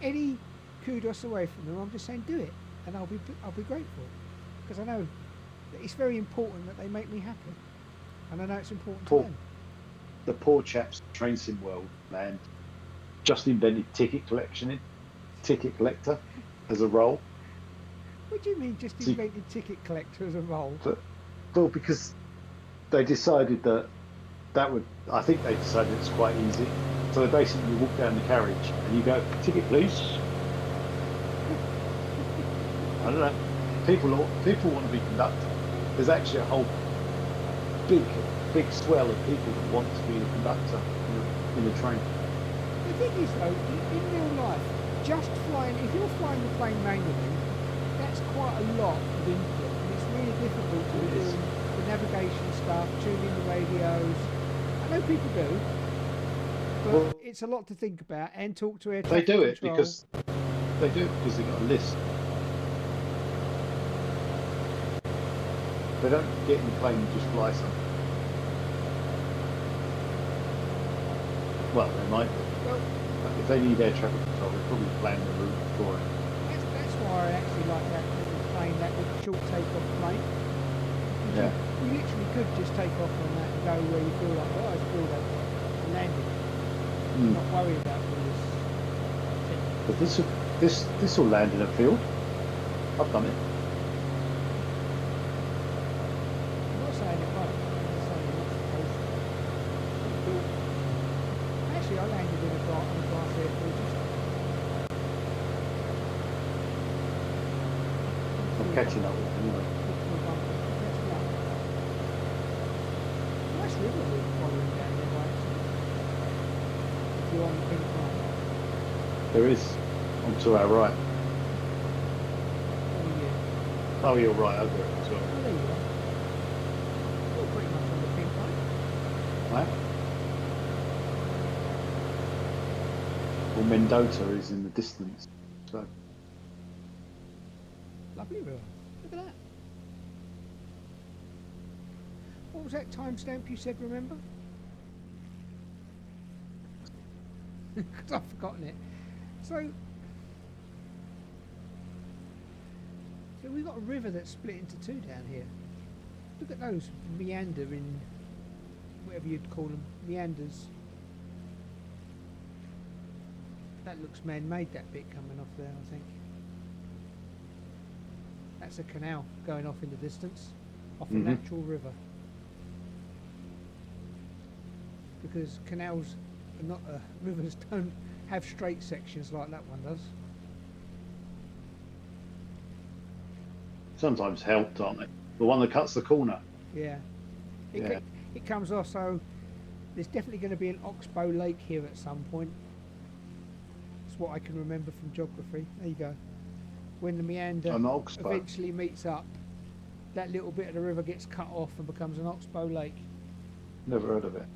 any kudos away from them. I'm just saying, do it, and I'll be grateful, because I know that it's very important that they make me happy, and I know it's important Paul. to them. The poor chaps at Train Sim World, man, just invented ticket collector as a role. What do you mean, just See- invented ticket collector as a role? Well, because they decided that would. I think they decided it's quite easy. So they basically walk down the carriage and you go, ticket please. I don't know. People want to be conductor. There's actually a whole big swell of people that want to be a conductor in a train. The thing is, though, in real life, just flying, if you're flying the plane manually, that's quite a lot of input, and it's really difficult to It do is. the navigation stuff, tuning the radios. I know people do, but Well, it's a lot to think about and talk to air They traffic do it control. because they've got a list. They don't get in the plane and just fly something. Well, they might do. Well, But if they need air traffic control, they probably plan the route for it. that's why I actually like that little plane, that little short takeoff plane. Yeah. You literally could just take off on that and go where you feel like, oh, I feel like landing. Mm. Not worry about all this. But this will land in a field. I've done it. I'm not saying it won't. I'm saying you're not supposed to. Actually, I landed in a glass airfield yesterday. I'm catching up with it anyway. Nice river we're following down there, right? If you're on the pink line. There is on to our right. What are you? Oh, you're right over it as well. Oh, there you are. You're pretty much on the pink line. Right? Well, Mendota is in the distance. So Lovely river. Look at that. What was that timestamp you said, remember? Because I've forgotten it. So we've got a river that's split into two down here. Look at those meandering, whatever you'd call them, meanders. That looks man-made, that bit coming off there, I think. That's a canal going off in the distance, off a Mhm. natural river. Because canals are not, rivers don't have straight sections like that one does. sometimes helped, aren't they? The one that cuts the corner. Yeah. Yeah. It comes off, so there's definitely going to be an Oxbow Lake here at some point. That's what I can remember from geography. There you go. When the meander An oxbow. eventually meets up, that little bit of the river gets cut off and becomes an Oxbow Lake. Never heard of it.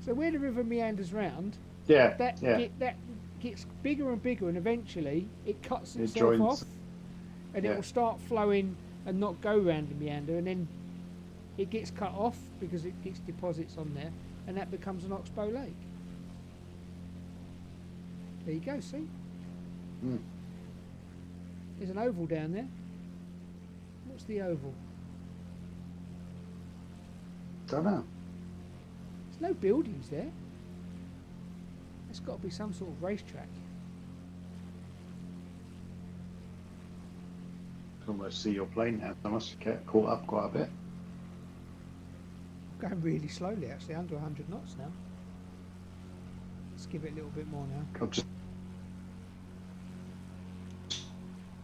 So where the river meanders round, Yeah. that yeah. that gets bigger and bigger, and eventually it cuts It itself joins. off, and it Yeah. will start flowing and not go round the meander, and then it gets cut off because it gets deposits on there, and that becomes an Oxbow Lake. There you go. See, Mm. there's an oval down there. What's the oval? Don't know. There's no buildings there. It's got to be some sort of racetrack. Can almost see your plane now. I must have get caught up quite a bit. Going really slowly, actually, under 100 knots now. Let's give it a little bit more now. I'm just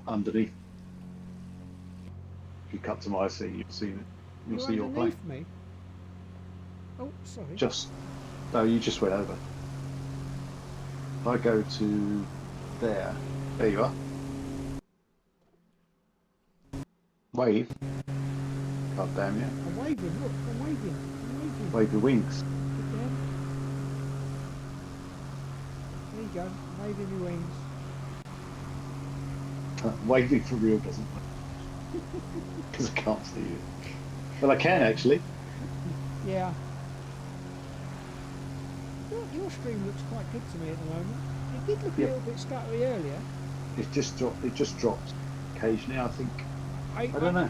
underneath. If you cut to my seat, you'll see it. You'll You're see your plane. underneath me. Oh, sorry. Just no, you just went over. If I go to there you are. Wave. God damn you. I'm waving, look, I'm waving. Wave your wings. Again. There you go, waving your wings. Waving for real doesn't work. Because I can't see you. Well, I can actually. Yeah. Your stream looks quite good to me at the moment. It did look a Yep. little bit stuttery earlier. It just drops occasionally, I think. I don't know.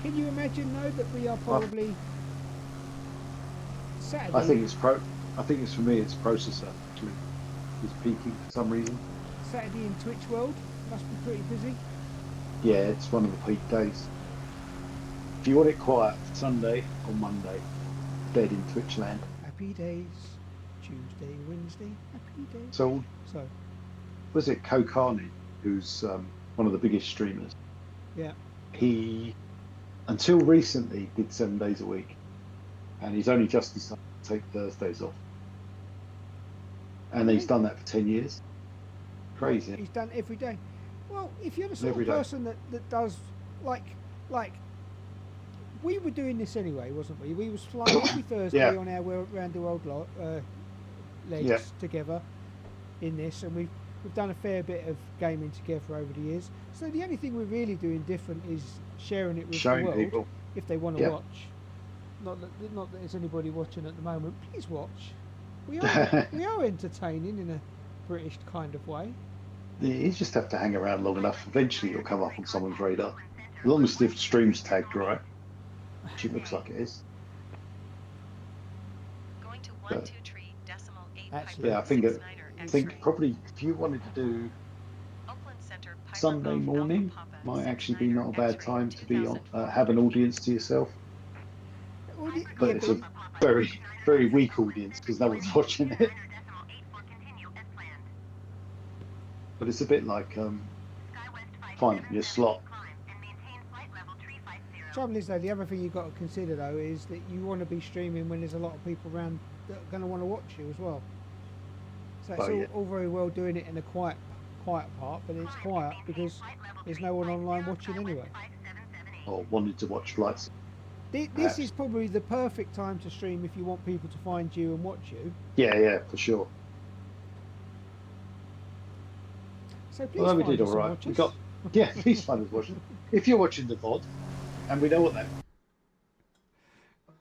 Can you imagine though that we are probably Saturday? I think it's for me it's processor actually. It's peaking for some reason. Saturday in Twitch world must be pretty busy. Yeah, it's one of the peak days. If you want it quiet, Sunday or Monday, dead in Twitch land. Happy days. Tuesday, Wednesday. Happy days. So So was it Kokani, who's one of the biggest streamers? yeah. He, until recently, did 7 days a week, and he's only just decided to take Thursdays off. And he's done that for 10 years. Crazy. He's done every day. Well, if you're the sort Every of day. person that does like we were doing this anyway, wasn't we? We was flying every Thursday Yeah. on our round the world legs Yeah. together in this, and we've done a fair bit of gaming together over the years. So the only thing we're really doing different is sharing it with Showing the world people. if they want to Yeah. watch. Not that there's anybody watching at the moment. Please watch. We are we are entertaining in a British kind of way. You just have to hang around long enough. Eventually, you'll come up on someone's radar. As long as the stream's tagged right, which it looks like it is. Going to Yeah. 1 2 tree decimal 8 Actually, Yeah, I think Piper it- 69er I X-ray. think probably if you wanted to do Oakland Center, Piper Sunday Golf morning, Alpha Papa might actually be 69er not a bad X-ray time to be on, 2004. have an audience to yourself. Well, But yeah, it's a very, very weak audience because no one's watching it. But it's a bit like finding your slot. trouble is though, the other thing you've got to consider though is that you want to be streaming when there's a lot of people around that are going to want to watch you as well. So it's Oh, yeah. all very well doing it in a quiet part, but it's quiet because there's no one online watching anyway. Or wanted to watch flights. This Perhaps. is probably the perfect time to stream if you want people to find you and watch you. Yeah, for sure. So please Well, we find did us all and right. watch We us. got, yeah, please find us watching. If you're watching the VOD, and we know what that,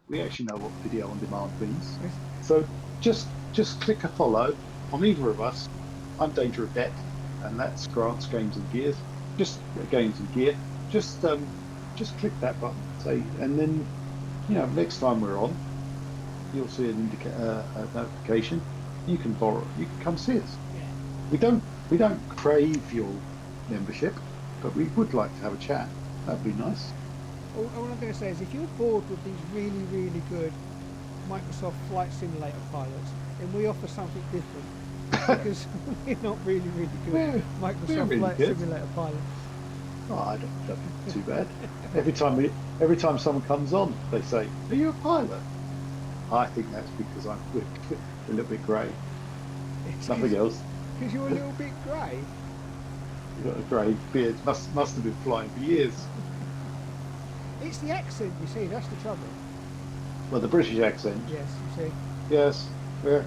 we actually know what video on demand means. So just click a follow on either of us. I'm Danger of Debt, and that's Grant's Games and Gears. Just Games and Gear. Just click that button. Say, and then next time we're on, you'll see a notification. You can come see us. Yeah. We don't crave your membership, but we would like to have a chat. That'd be nice. All I'm going to say is if you're bored with these really, really good Microsoft Flight Simulator pilots, then we offer something different. Because we're not really, really good We're Microsoft really Flight good. Simulator pilots. Oh, I don't think too bad. Every time someone comes on, they say, "Are you a pilot?" I think that's because I'm a little bit grey. Nothing else. Because you're a little bit grey. You've got a grey beard. Must have been flying for years. It's the accent, you see, that's the trouble. Well, the British accent. Yes, you see. Yes, we're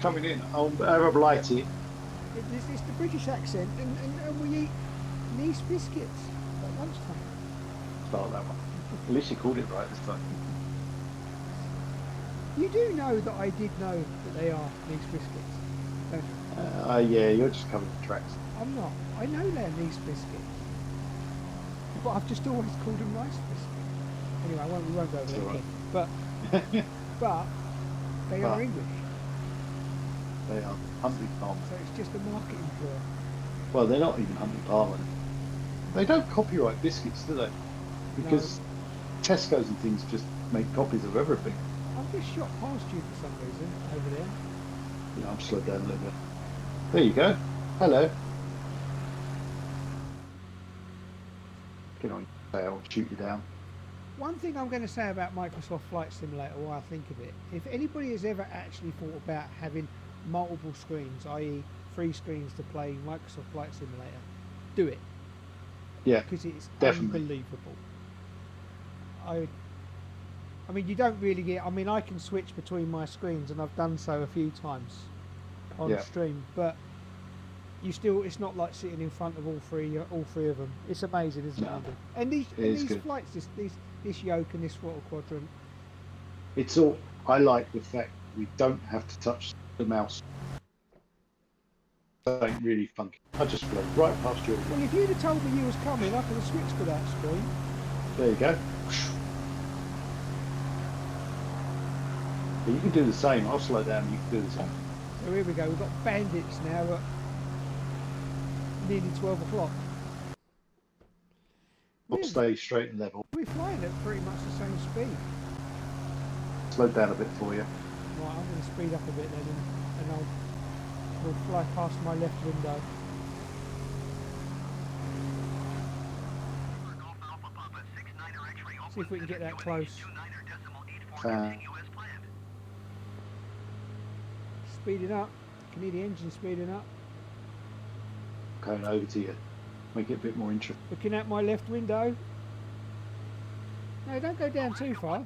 coming in on Arab Lighty. It's the British accent, and we eat nice biscuits at lunchtime. Start that one. At least you called it right this time. You do know that I did know that they are nice biscuits, don't you? Yeah, you're just covering the tracks. I'm not. I know they're nice biscuits. But I've just always called them rice biscuits. Anyway, we won't go over It's that all again. right. But they are But- English, They are Huntley Farm. so it's just a marketing ploy. Well, they're not even Huntley Parliament. They don't copyright biscuits, do they? Because Tesco's and things just make copies of everything. I've just shot past you for some reason over there. I'm slowed down a little bit. There you go. Hello. Get on your tail, shoot you down. One thing I'm going to say about Microsoft Flight Simulator, while I think of it, if anybody has ever actually thought about having multiple screens, i.e. 3 screens to play Microsoft Flight Simulator, do it. Yeah, Because it's definitely. unbelievable. I I mean, you don't really get. I mean, I can switch between my screens, and I've done so a few times on Yeah. stream. But you still, it's not like sitting in front of all three of them. It's amazing, isn't No. it? Andy? And these, It is these good. flights, this yoke and this throttle quadrant. It's all. I like the fact we don't have to touch the mouse. That ain't really funky. I just flew right past you. Well, if you'd have told me you was coming, I could have switched to that screen. There you go. But you can do the same. I'll slow down. You can do the same. So here we go. We've got bandits now at nearly 12 o'clock. I'll stay straight and level. We're flying at pretty much the same speed. Slow down a bit for you. Right, I'm going to speed up a bit then, and we'll fly past my left window. Golf Alpha Papa 69er X-ray See if we can get that close. 29er decimal 84 Fan. continue as planned. Speeding up. Can hear the engine speeding up. Going over to you. Make it a bit more interesting. Looking at my left window. No, don't go down too far.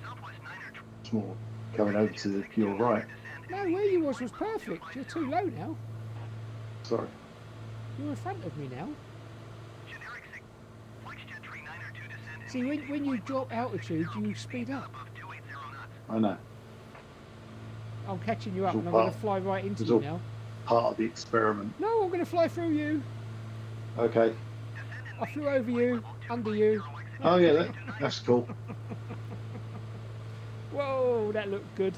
Southwest 9er It's more going over to your right. No, where you was perfect. You're too low now. Sorry. You're in front of me now. generic sig. Flexjet 39er to descend. See, when you drop altitude, you speed up. Above 280 knots. I know. I'm catching you up, It's and all I'm going to part- fly right into it's you all- now. Part of the experiment. No, I'm going to fly through you. Okay. I flew over you, under you. Oh yeah, that's cool. Whoa, that looked good.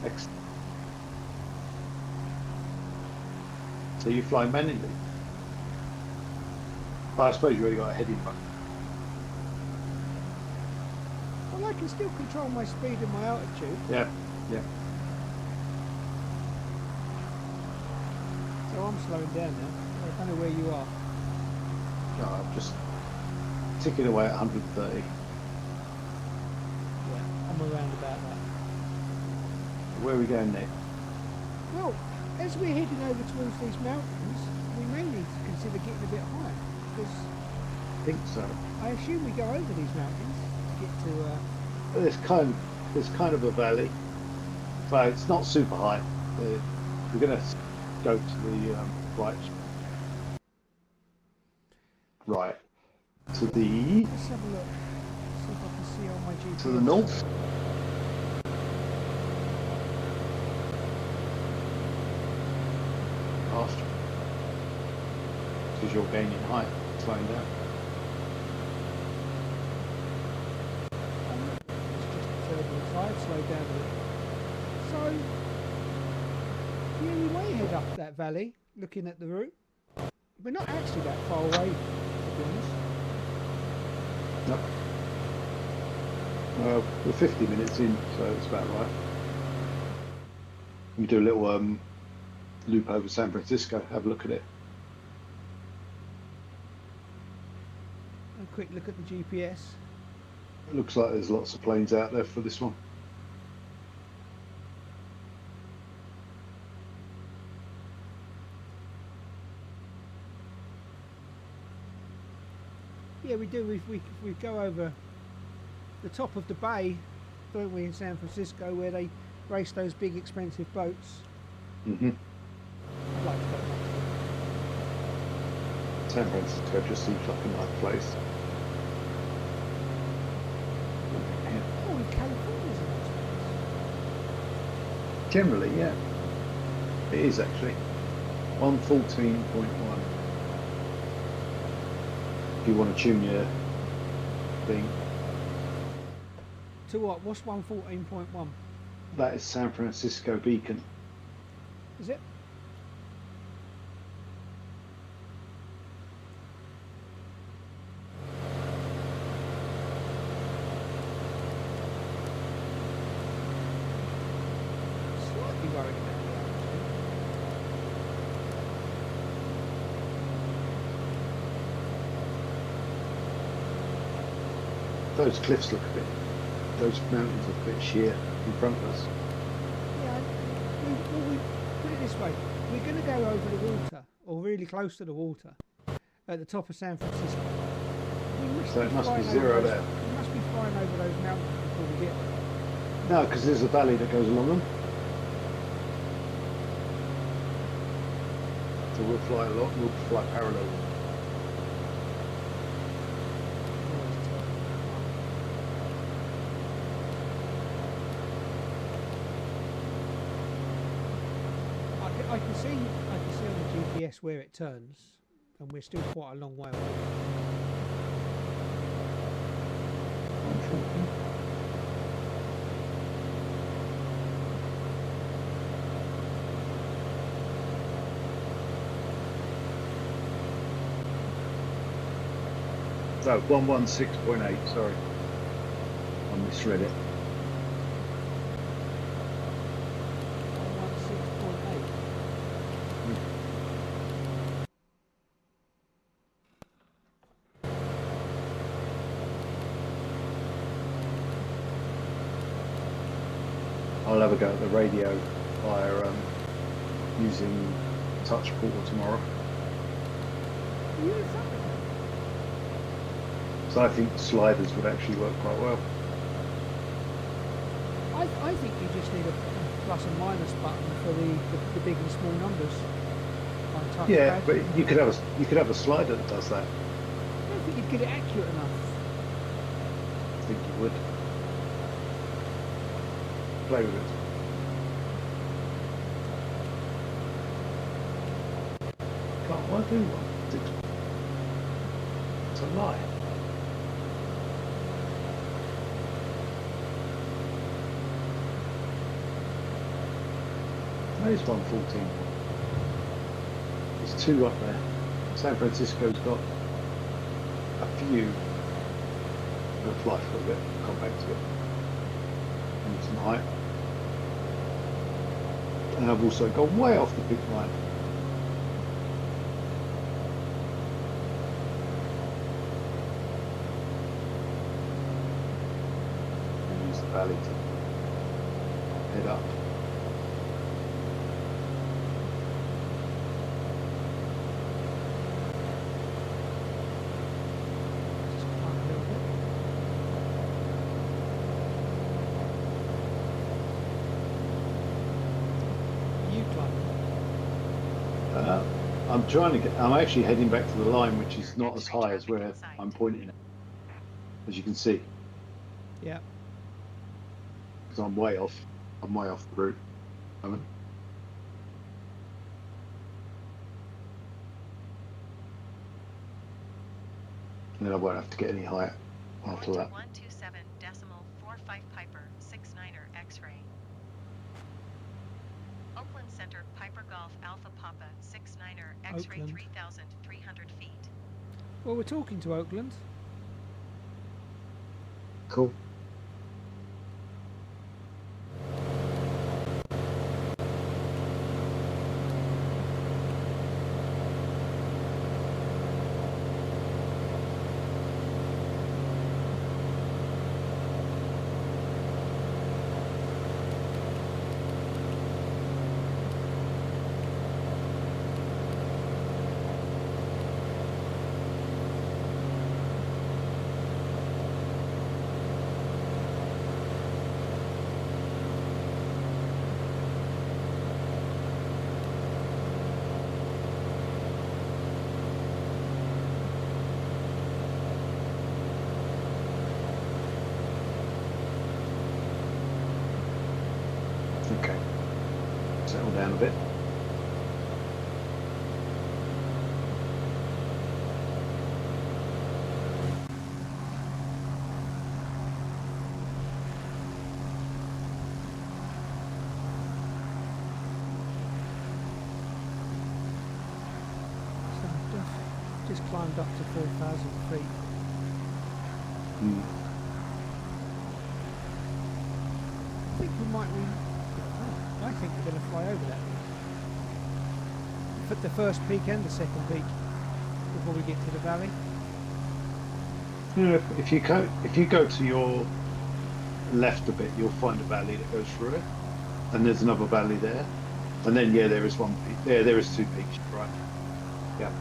Excellent. So you fly manually? Well, I suppose you already got a heading button. Well, I can still control my speed and my altitude. Yeah, yeah. So I'm slowing down now. I don't know where you are. No, I'm just ticking away at 130. Yeah, I'm around about that. Where are we going next? Well, as we're heading over towards these mountains, we may need to consider getting a bit higher, because I think so. I assume we go over these mountains to get to. There's kind of a valley, but it's not super high. We're going to go to the right to the Let's have a look. See if I can see on my GPS. to the north. Past you. Because you're gaining height, slowing down. It's just turbulence. I've slowed down a bit. So, yeah, we may head up that valley, looking at the route. We're not actually that far away, to be honest. No. Well, we're 50 minutes in, so it's about right. We do a little loop over San Francisco, have a look at it. A quick look at the GPS. It looks like there's lots of planes out there for this one. Yeah, we do. We go over the top of the bay, don't we, in San Francisco, where they race those big expensive boats. Mm-hmm. I'd like to go back to San Francisco just seems like a nice place. that. Oh, and California's a nice place. Generally, yeah. It is actually. 114.1. If you want to tune your thing, To what? What's 114.1? that is San Francisco Beacon. Is it? Slightly worried about the altitude. Those cliffs look a bit, those mountains look a bit sheer in front of us. Yeah, we put it this way. We're going to go over the water, or really close to the water. at the top of San Francisco. We So it must be flying zero over there. those, we must be flying over those mountains before we get there. No, because there's a valley that goes along them. So we'll fly a lot. We'll fly parallel. I can see on the GPS where it turns, and we're still quite a long way away. So 116.8. Sorry, I misread it. 116.8. I'll have a go at the radio via using touch portal tomorrow. Are you in front of me? So I think sliders would actually work quite well. I think you just need a plus and minus button for the big and small numbers on touch Yeah, pad. but you could have a slider that does that. I don't think you'd get it accurate enough. I think you would. Play with it. Can't I do one? It's a lie. There's 114. There's two up there. San Francisco's got a few. We'll fly for a bit, come back to it. And some height. And I've also gone way off the big line. And use the valley to head up. Just climb a little bit. You climbing? I'm trying to get. I'm actually heading back to the line, which is not as high as where I'm pointing at, as you can see, Yeah. because I'm way off. I'm way off the route. And then I won't have to get any higher after that. 127.45 Piper 69er X-ray. Oakland Center Piper Golf Alpha Papa 69er X-ray Oakland. 3,300 feet. Well, we're talking to Oakland. Cool. Okay. Settle down a bit. So just climbed up to 4,000 feet. Hmm. I think we might. I think we're going to fly over that. Put the first peak and the second peak before we get to the valley. Yeah, if you go to your left a bit, you'll find a valley that goes through it, and there's another valley there, and then yeah, there is one peak. There is two peaks, right? Yeah.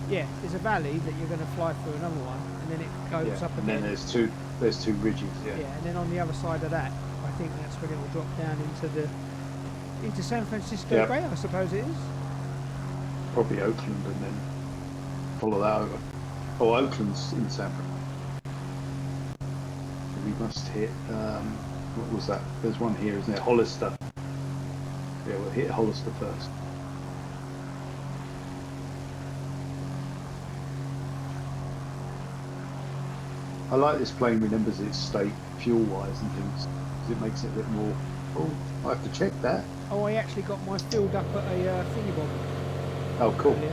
Yeah, there's a valley that you're going to fly through another one, and then it goes Yeah. up And again. then there's two ridges. Yeah. Yeah, and then on the other side of that, I think that's when it will drop down into San Francisco Yep. Bay, I suppose it is. Probably Oakland, and then follow that over. Oh, Oakland's in San Francisco. We must hit. What was that? There's one here, isn't there? Hollister. Yeah, we'll hit Hollister first. I like this plane remembers its state fuel-wise and things, because it makes it a bit more. Oh, I have to check that. Oh, I actually got my filled up at a thingy bob Oh, cool. earlier.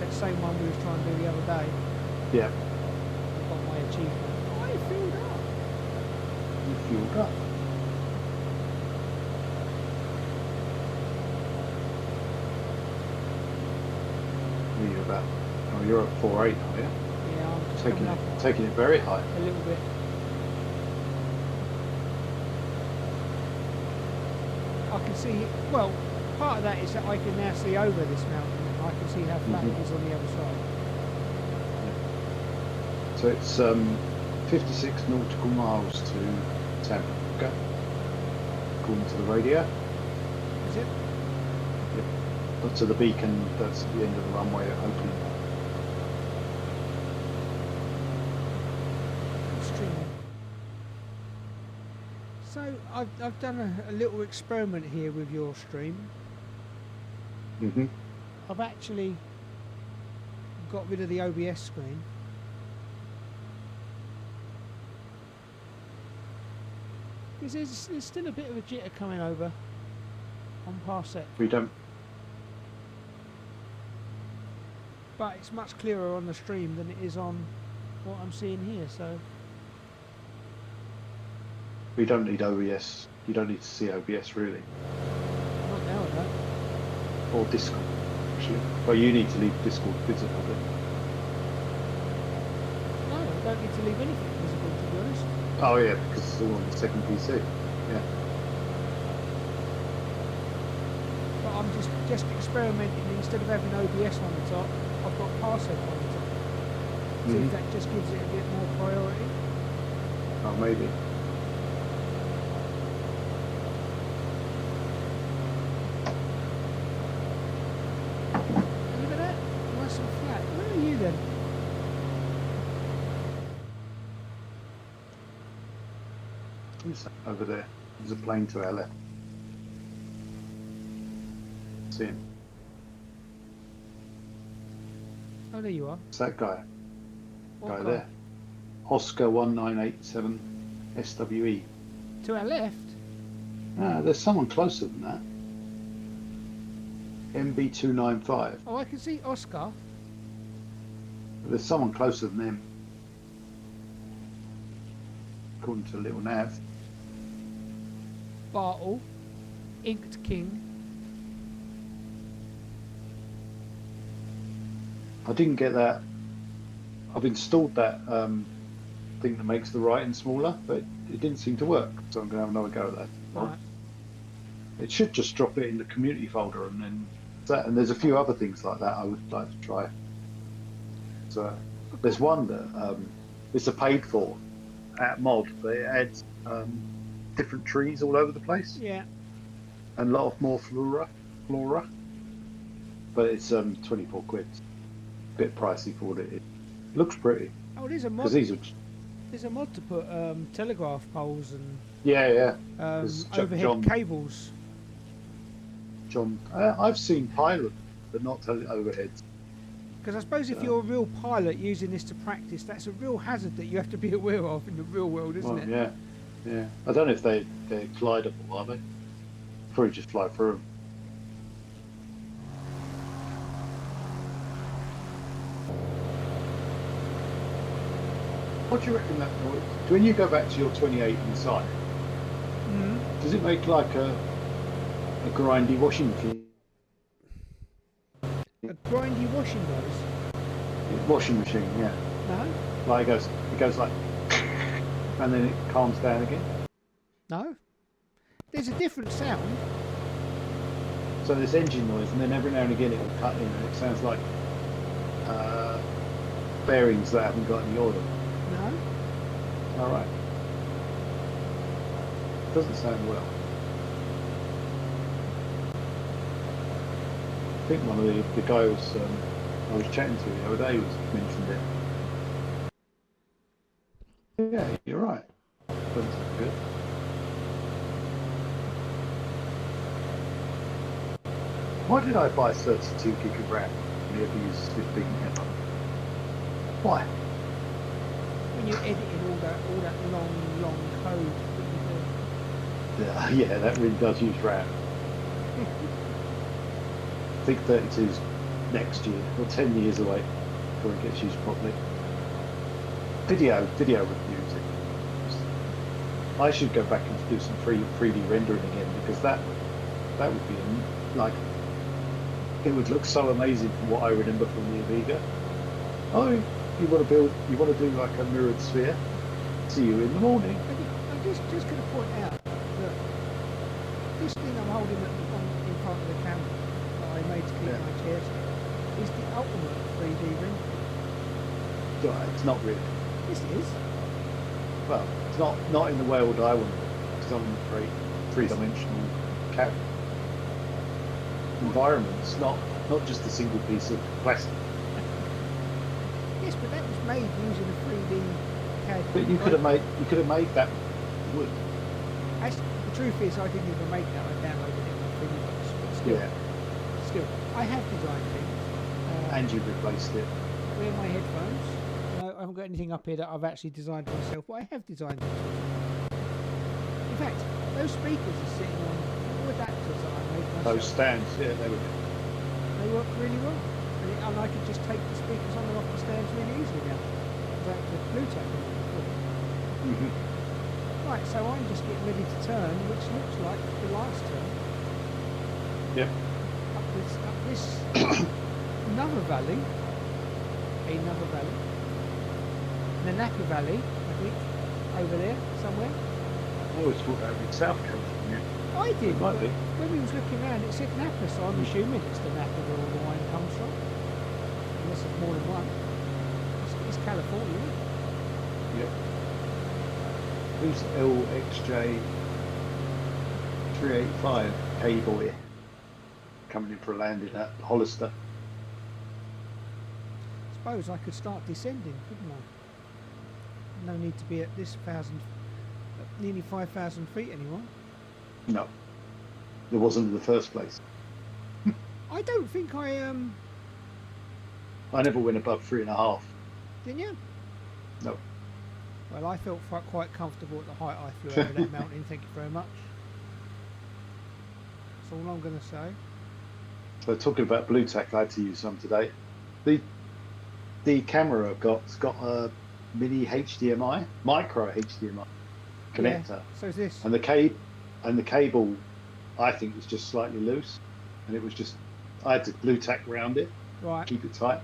That same one we was trying to do the other day. Yeah, I got my achievement. Oh, I filled up. you fueled up. What are you about? Oh, you're at 4.8, are you? Yeah, I'm just Taking coming up it, taking it very high. a little bit. I can see, well, part of that is that I can now see over this mountain. I can see how flat it is on the other side. So it's 56 nautical miles to San Francisco, according to the radio. Is it? Up to the beacon, that's the end of the runway at Oakland. Streaming. So I've done a little experiment here with your stream. Mm-hmm. I've actually got rid of the OBS screen. Because there's still a bit of a jitter coming over on Parsec, We don't. but it's much clearer on the stream than it is on what I'm seeing here. So We don't need OBS. You don't need to see OBS really, not now, though. or Discord. Actually, well, you need to leave Discord visible. Then. No, I don't need to leave anything visible, to be honest. Oh yeah, because it's all on the second PC. Yeah. But I'm just experimenting. Instead of having OBS on the top, I've got Parsec on the top. See Mhm. if that just gives it a bit more priority. Oh, maybe. Look at that, nice and flat. Where are you then? Who's that over there? There's a plane to our left. See him? Oh, there you are. It's that guy. What Guy guy? there. Oscar 1987 SWE. To our left. Ah, there's someone closer than that. MB295. Oh, I can see Oscar. There's someone closer than him. According to Little Nav. Bartle. Inked King. I didn't get that. I've installed that thing that makes the writing smaller, but it didn't seem to work. So I'm going to have another go at that. Right. It should just drop it in the community folder, and then that. And there's a few other things like that I would like to try. So there's one that it's a paid for at mod, but it adds different trees all over the place Yeah. and a lot of more flora. But it's 24 quid. Bit pricey for what it is. Looks pretty Oh, there's a because mod. these are. There's a mod to put telegraph poles and Yeah. There's overhead John- cables. John, I've seen pilot, but not overheads. Because I suppose if you're a real pilot using this to practice, that's a real hazard that you have to be aware of in the real world, isn't Well, it? yeah. I don't know if they're glidable, are they? Probably just fly through them. What do you reckon that noise? When you go back to your 28 inside, Mm. does it make like a grindy washing machine? A grindy washing noise. Washing machine, yeah. No, Like it goes like, and then it calms down again. no. There's a different sound. So there's engine noise, and then every now and again it will cut in, and it sounds like bearings that haven't got any oil. No? All right. Doesn't sound well. I think one of the guys I was chatting to the other day mentioned it. Yeah, you're right. Doesn't sound good. Why did I buy 32 gig of RAM when you ever use 15 ever? Why? When you're editing all that long code that Yeah, that really does use RAM. I think 32's next year, or 10 years away before it gets used properly. Video reviews. I should go back and do some 3D rendering again, because that would be like, it would look so amazing from what I remember from the Amiga. Oh, you want to do like a mirrored sphere? See you in the morning. I'm just going to point out that this thing I'm holding in front of the camera that I made to keep my chair still is the ultimate 3D rendering. It's not really. This is. Well, it's not in the world I want to do, because I'm a three-dimensional environments, not just a single piece of plastic. Yes, but that was made using a 3D CAD. But you could have made that wood. Actually, the truth is, I didn't even make that. I downloaded it on Thingiverse. But still, still, I have designed things. And you replaced it. Where are my headphones? No, I haven't got anything up here that I've actually designed myself, but I have designed things. In fact, those speakers are sitting on all adapters that I made myself. Those stands, yeah, They work really well. And I could just take the speakers on and off the stands really easily now. Without the Bluetooth on before. Right, so I'm just getting ready to turn, which looks like the last turn. Yep. Up this another valley. Another valley. Nanaka Valley, I think. Over there, somewhere. I always thought that would be South California. I did. It might be. When we was looking around, it said Napa, so I'm assuming it's the Napa where all the wine comes from. Unless it's more than one. It's California, isn't it? Yep. Who's LXJ 385 K-Boy coming in for a landing at Hollister? Suppose I could start descending, couldn't I? No need to be at this nearly 5,000 feet anymore. No. There wasn't in the first place. I don't think I I never went above 3.5. didn't you? No. Well, I felt quite comfortable at the height I flew over that mountain. Thank you very much. That's all I'm going to say. So talking about Bluetooth, I had to use some today. The camera I've got's got a mini HDMI, micro HDMI connector. Yeah, so is this. And the cable, I think, was just slightly loose, and it was just, I had to Bluetooth around it, Right. keep it tight,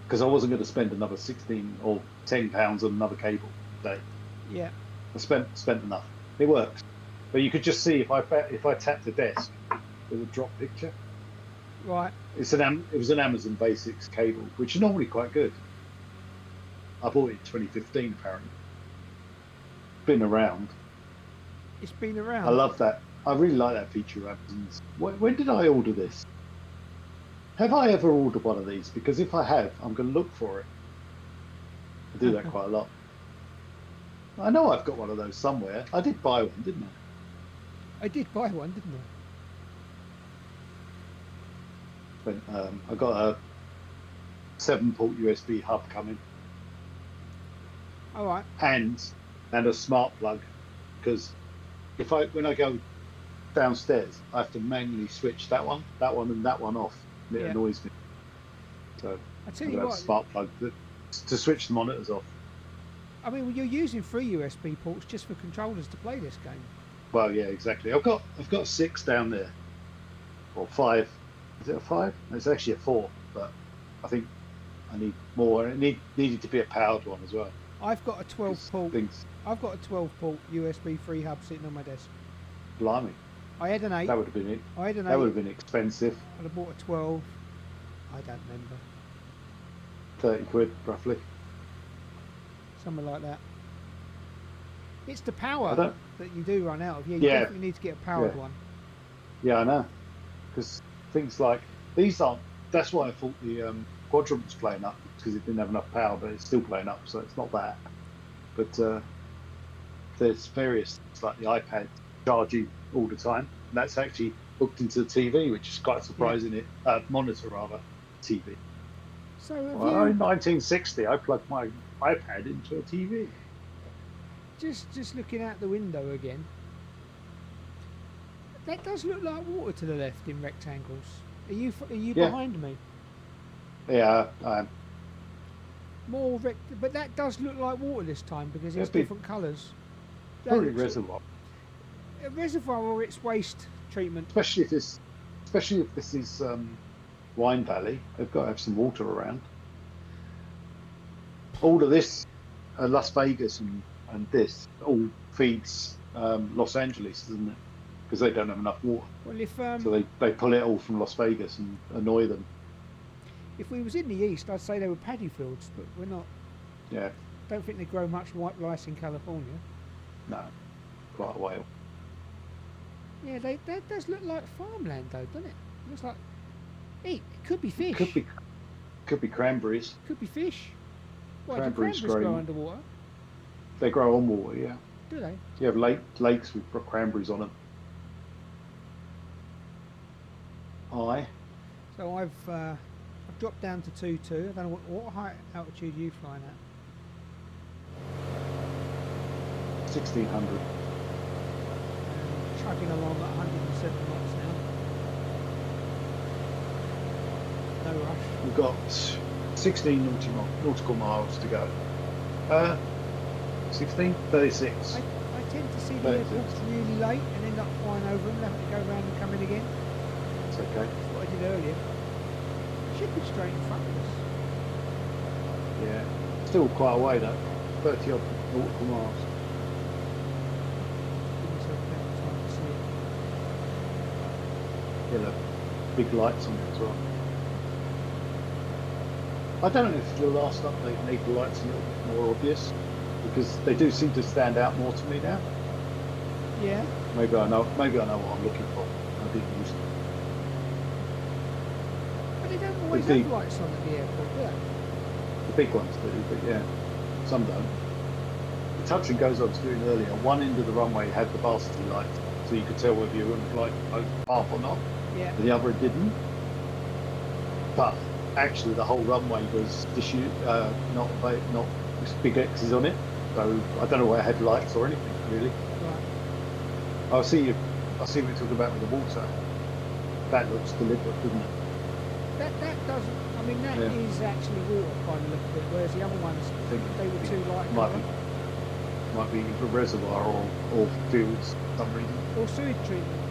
because I wasn't going to spend another 16 or 10 pounds on another cable today. Yeah. I spent enough. It works, but you could just see if I tapped the desk, it would drop picture. Right. It was an Amazon Basics cable, which is normally quite good. I bought it in 2015 apparently. Been around. It's been around. I love that. I really like that feature of Amazon's. When did I order this? Have I ever ordered one of these? Because if I have, I'm going to look for it. I do that quite a lot. I know I've got one of those somewhere. I did buy one, didn't I? I did buy one, didn't I? I got a 7-port USB hub coming. All right. and a smart plug, because when I go downstairs, I have to manually switch that one, and that one off. It Yeah. annoys me. So I tell I've you got a what. smart plug to switch the monitors off. I mean, you're using 3 USB ports just for controllers to play this game. Well, yeah, exactly. I've got 6 down there, or 5. Is it a 5? No, it's actually a 4, but I think I need more. And it needed to be a powered one as well. I've got a 12 port. Things, I've got a 12 port USB 3 hub sitting on my desk. blimey, I had an 8. that would have been it. I had an 8. That would have been expensive. And I bought a 12. I don't remember. 30 quid roughly. Something like that. It's the I power don't. that you do run out of. Yeah, you Yeah. definitely need to get a powered Yeah. one. Yeah, I know. Because things like these aren't. That's why I thought the Quadrant was playing up because it didn't have enough power, but it's still playing up, so it's not that. But there's various things like the iPad charge you all the time. And that's actually hooked into the TV, which is quite surprising. It monitor rather TV. So have Well, you in 1960, I plugged my iPad into a TV. just looking out the window again? That does look like water to the left in rectangles. Are you Yeah. behind me? Yeah, More but that does look like water this time because it's It'd be- different colours. That probably looks- reservoir. A reservoir or its waste treatment. Especially if this is Wine Valley, they've got to have some water around. All of this, Las Vegas and this all feeds Los Angeles, doesn't it? Because they don't have enough water, Well, if so they pull it all from Las Vegas and annoy them. if we was in the east, I'd say they were paddy fields, but we're not. Yeah, Don't think they grow much white rice in California. no, quite a while. Yeah, that does look like farmland though, doesn't it? Looks like it could be fish. Could be cranberries. Could be fish. Why do Cranberries cranberries grow growing. underwater? They grow on water. Yeah, Do they? you have lakes with cranberries on them. Aye. So I've dropped down to 2.2. I don't know what height altitude are you flying at. 1600. Chugging along at 107 knots now. No rush. We've got 16 nautical miles to go. 16? 36. I tend to see the Right, airports really late and end up flying over them and having to go around and come in again. It's okay. That's what I did earlier. Should be straight in front of us. Yeah. Still quite a way though. 30 odd nautical miles. Give myself a bit of time to see it. Yeah, look, big lights on it as well. I don't know if the last update made the lights a little bit more obvious because they do seem to stand out more to me now. Yeah. Maybe I know what I'm looking for. I didn't use it. But they don't always The have big- lights on at the airport, do they? The big ones do, but yeah, some don't. The touch and goes I was doing earlier, one end of the runway had the varsity light, so you could tell whether you were in flight path or not. Yeah. The other it didn't. But actually, the whole runway was not with big X's on it, so I don't know where it had lights or anything really. Right. I see what you're talking about with the water. That looks deliberate, doesn't it? That doesn't. I mean, that Yeah. is actually water by the look of it, whereas the other ones, I think they were too light might colour. might be either reservoir or fields for some reason. Or sewage treatment.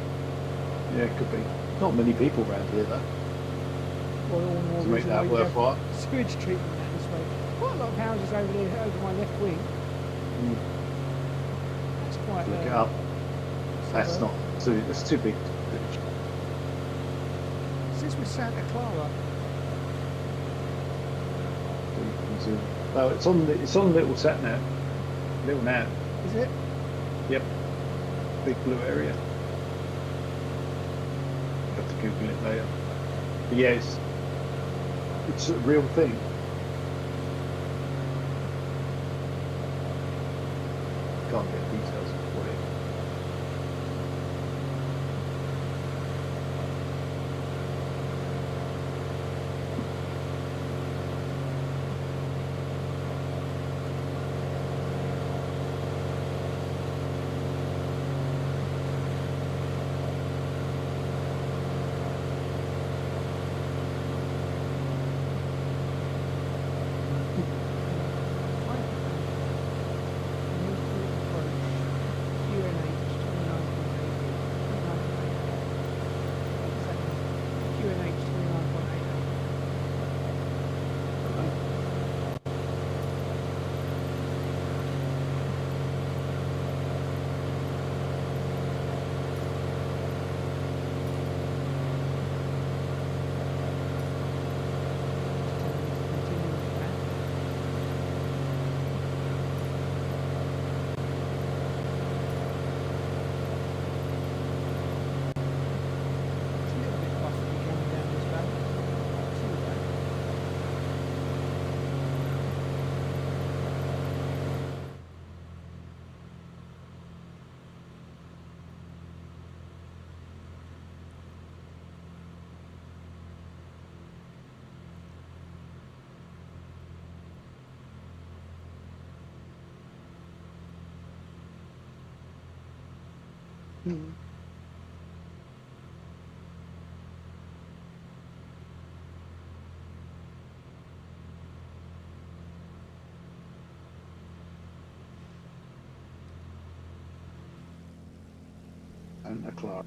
Yeah, it could be. Not many people around here though Or all more to make reason that why you have worthwhile. sewage treatment out this way. Quite a lot of houses over there, over my left wing. Mm. That's quite. Look it up. That's suburb. not too. That's too big. This was Santa Clara. No, it's on little sat nav. Little nav. Is it? Yep. Big blue area. Have to Google it later. But yeah, it's a real thing. Can't get details for it. And the Clark.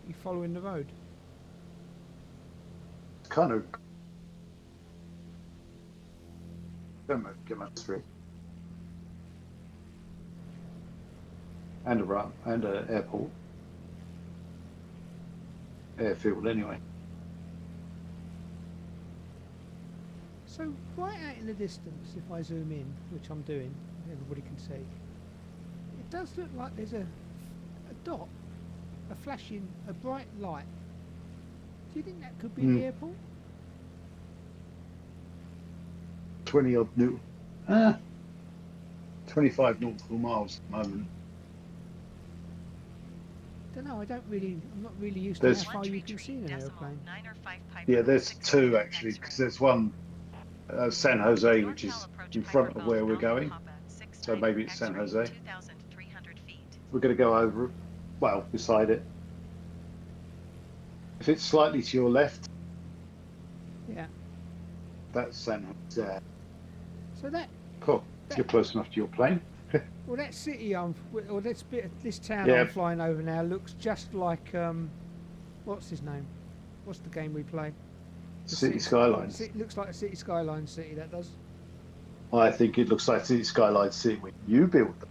You following the road? Kind of. Don't move, get my street. And a run, and an airport. Airfield, anyway. So right out in the distance, if I zoom in, which I'm doing, everybody can see, it does look like there's a dot, a flashing, a bright light. Do you think that could be the airport? 20 odd 25 nautical miles at the moment. Don't know. I'm not really used There's- to how far you can see in an airplane. Yeah, there's two actually, because there's one San Jose, which is in front of where we're going. So maybe it's San Jose. We're going to go over it, well, beside it. If it's slightly to your left, Yeah. that's San Jose. So that, Cool. You're close enough to your plane. well, that city or this town Yeah. I'm flying over now looks just like what's his name? What's the game we play? The City Skylines. Looks like a City Skyline city. That does. I think it looks like City Skylines City when you build them.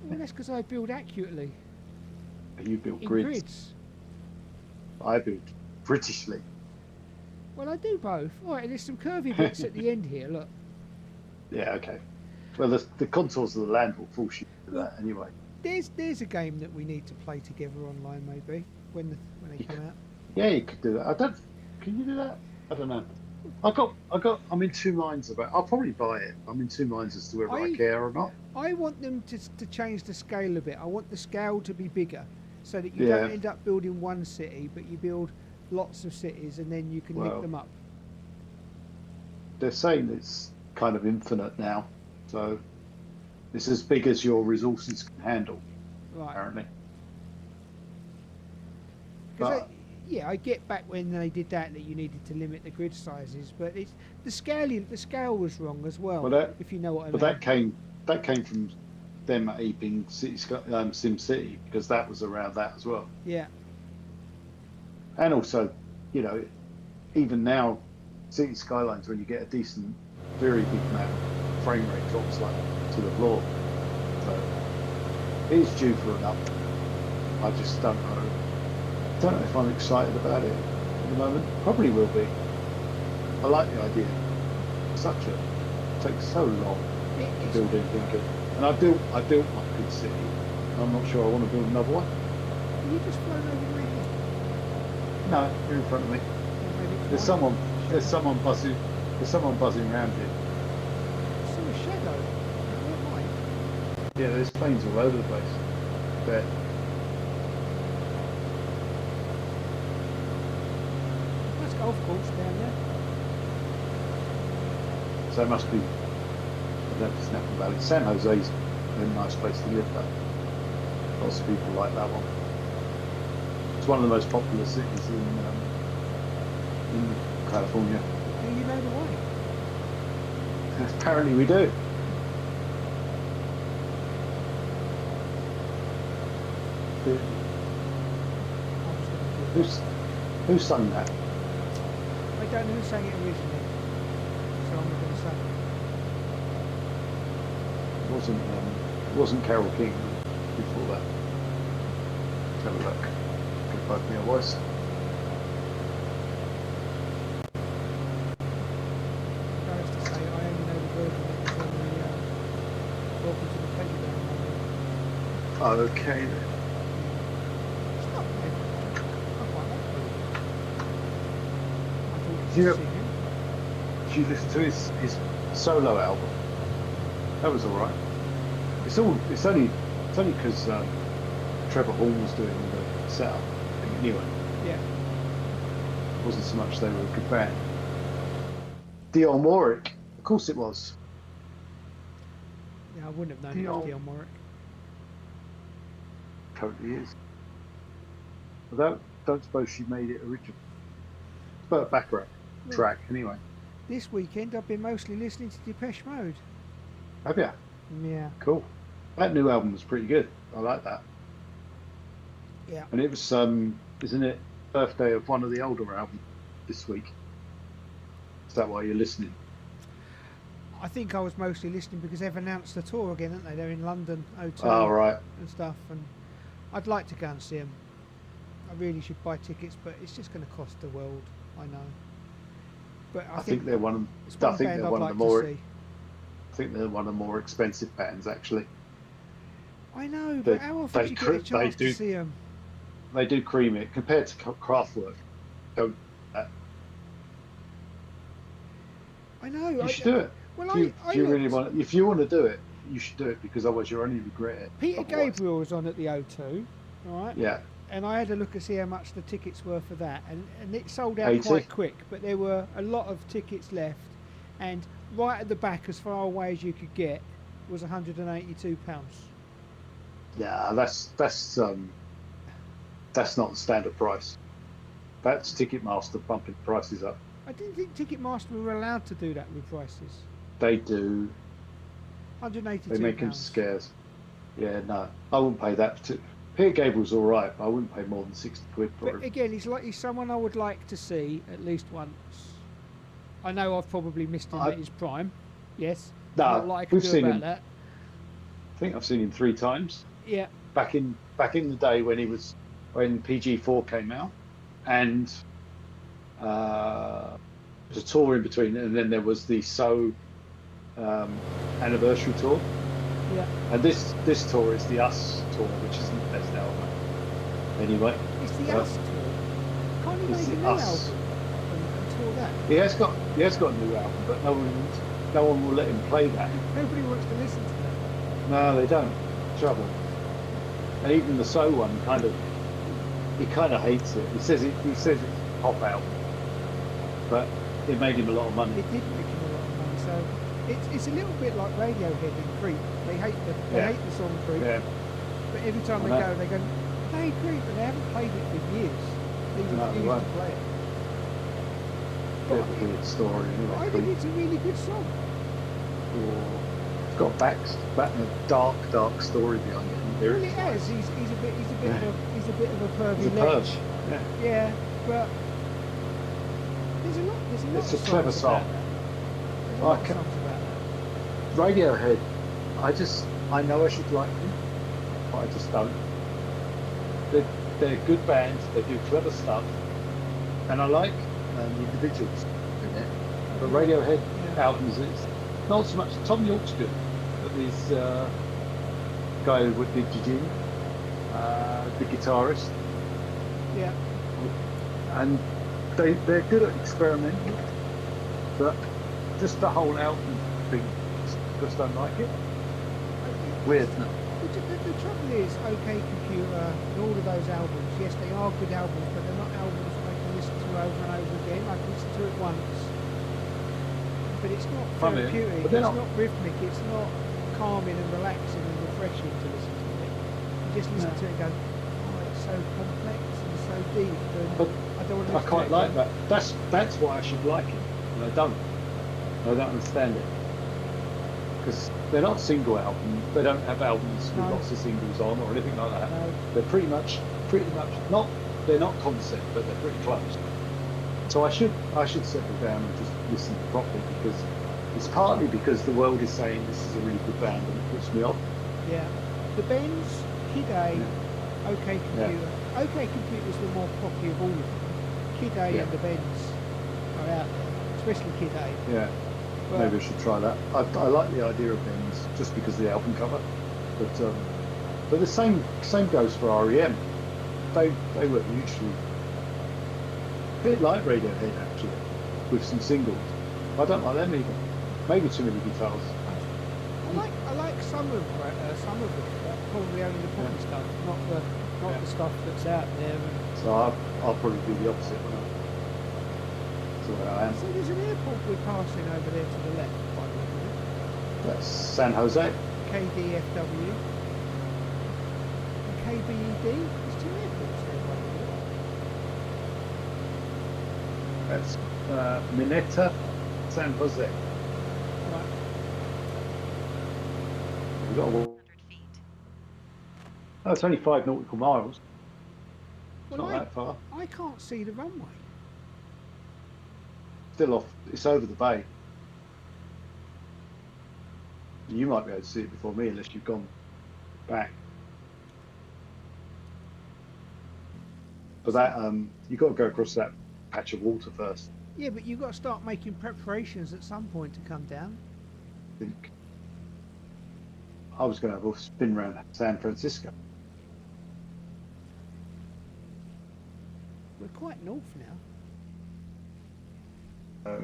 Well, that's because I build accurately You build in grids. grids. I build Britishly. Well, I do both. All right, there's some curvy bits at the end here. Look. Yeah, okay. Well, the contours of the land will force you to do that anyway. There's a game that we need to play together online, maybe when they come out. Yeah, you could do that. Can you do that? I don't know. I'm in two minds about. I'll probably buy it. I'm in two minds as to whether I care or not. I want them to change the scale a bit. I want the scale to be bigger, so that you Yeah. don't end up building one city, but you build lots of cities, and then you can link Well, them up. They're saying it's kind of infinite now, so it's as big as your resources can handle, Right. apparently. 'Cause But- I get back when they did that you needed to limit the grid sizes, but it's the scale was wrong as well. Well, if you know what I But mean. that came from them aping Sim City, because that was around that as well. Yeah. And also, even now, City Skylines, when you get a decent, very big map, frame rate drops like to the floor. So it is due for an up. I just don't know. Don't know if I'm excited about it at the moment. Probably will be. I like the idea. It takes so long to It's, build anything good. And I built my good city. I'm not sure I want to build another one. you just flown over my head. No, you're in front of me. Or maybe There's flying. someone buzzing around here. I saw a shadow. Where am I? Yeah, there's planes all over the place. There. Nice golf course down there. So it must be, I don't know if it's Napa Valley. San Jose's a nice place to live though. Lots of people like that one. It's one of the most popular cities in California. Do you know the way? Apparently we do. I was going to do that. Who sung that? I don't know who sang it originally, so I'm not going to say. It wasn't Carole King before that. Let's have a look. Could both be a voice. Embarrassed to say, I only know the version that was on the Welcome to the Pleasure Dome one. Okay then. It's not bad. I quite like it. I thought it You was know- singing. Did you listen to his solo album? That was alright. It's only because Trevor Horn was doing the setup anyway. Yeah. It wasn't so much they were a good band. Dionne Warwick, of course it was. Yeah, I wouldn't have known The it was old- Dion Warwick. Totally is. Although, don't suppose she made it original. But background track, anyway. This weekend I've been mostly listening to Depeche Mode. Have you? Yeah. Cool. That new album was pretty good. I like that. Yeah. And it was, isn't it, birthday of one of the older albums this week? Is that why you're listening? I think I was mostly listening because they've announced the tour again, haven't they? They're in London, O2 Oh, right. and stuff, and I'd like to go and see them. I really should buy tickets, but it's just going to cost the world. I know. But I think they're one of. it's I one think band they're I'd one of like the more. to see. I think they're one of the more expensive bands, actually. I know, They- but how often they do you cr- get a chance they do- to see them? They do cream it compared to Kraftwerk. Don't. I know. You should do it. Well, If you really looked- want, if you want to do it, you should do it because otherwise you'll only regret it. Peter Otherwise- Gabriel was on at the O2, all right? Yeah. And I had a look to see how much the tickets were for that, and it sold out 80? quite quick. But there were a lot of tickets left, and right at the back, as far away as you could get, was £182. Yeah, that's not the standard price. That's Ticketmaster bumping prices up. I didn't think Ticketmaster were allowed to do that with prices. They do. £182. They make them scarce. Yeah, no, I wouldn't pay that. Peter Gabriel's all right, but I wouldn't pay more than 60 quid for But him. again, he's someone I would like to see at least once. I know I've probably missed him I- at his prime. Yes. No, Not a lot I can we've do seen about him. that. I think I've seen him 3 times. Yeah. Back in the day when PG4 came out, and there was a tour in between, and then there was the anniversary tour. Yeah. And this tour is the Us tour, which isn't the best album. Anyway, It's the Us tour. Can't he it's make a the new Us. album and tour that? he has got a new album, but no one will let him play that. Nobody wants to listen to that. No, they don't. Trouble. And even the So one he kind of hates it. He says it's a pop album, but it made him a lot of money. It did make him a lot of money, so it's a little bit like Radiohead and Creep. They hate the song Creep, Yeah, but every time they I go, know. they go, play Creep, and they haven't played it for years. They No, they refuse to won't. play it. bit of a weird story. But I Anyway, think it's a really good song. it's got a dark story behind it. and Well, lyrics. it has. He's a bit of a pervy He's a lech. perv. Yeah. Yeah, but there's a lot. It's of a clever songs song. about that. There's a I lot of can- songs about that. Radiohead, I know I should like them, but I just don't. They're good bands, they do clever stuff, and I like the individuals in it. But Radiohead Yeah. albums, it's not so much. Tom York's good, but this guy who did Eugene, the guitarist, Yeah. and they're good at experimenting, but just the whole album thing, just don't like it. Weird, isn't it? The trouble is, OK Computer and all of those albums, yes, they are good albums, but they're not albums that I can listen to over and over again. I can listen to it once. But it's not Funny, therapeutic, but they're it's not- not rhythmic, it's not calming and relaxing and refreshing to listen to it. You just listen No. to it and go, oh, it's so complex and so deep, and But I don't want to I listen quite to it like again. that. That's why I should like it, and I don't. I don't understand it because they're not single albums. They don't have albums with No. lots of singles on or anything like that. No. They're pretty much not. They're not concept, but they're pretty close. So I should settle down and just listen properly because it's partly because the world is saying this is a really good band and it puts me off. Yeah. The Bends, Kid A, Yeah. OK Computer. OK Computer's the more poppy of all of them. Kid A Yeah. and the Bends are out there, especially Kid A. Yeah. But Maybe I should try that. I like the idea of things just because of the album cover, but the same goes for REM. They were hugely a bit like Radiohead actually, with some singles. I don't like them either. Maybe too many guitars. I like some of them, but probably only the poppy Yeah. stuff, not Yeah. the stuff that's out there. And So I'll probably do the opposite when that's the way I am. so there's an airport we're passing over there to the left, by That's San Jose. KDFW. And KBED. There's two airports there, by the way. That's Mineta, San Jose. Right. We've got a, 100 feet. oh, it's only 5 nautical miles. It's Well, not that far. I can't see the runway. Still off. It's over the bay. You might be able to see it before me unless you've gone back. But that you've got to go across that patch of water first. Yeah, but you've got to start making preparations at some point to come down. I think I was going to have a spin around San Francisco. We're quite north now.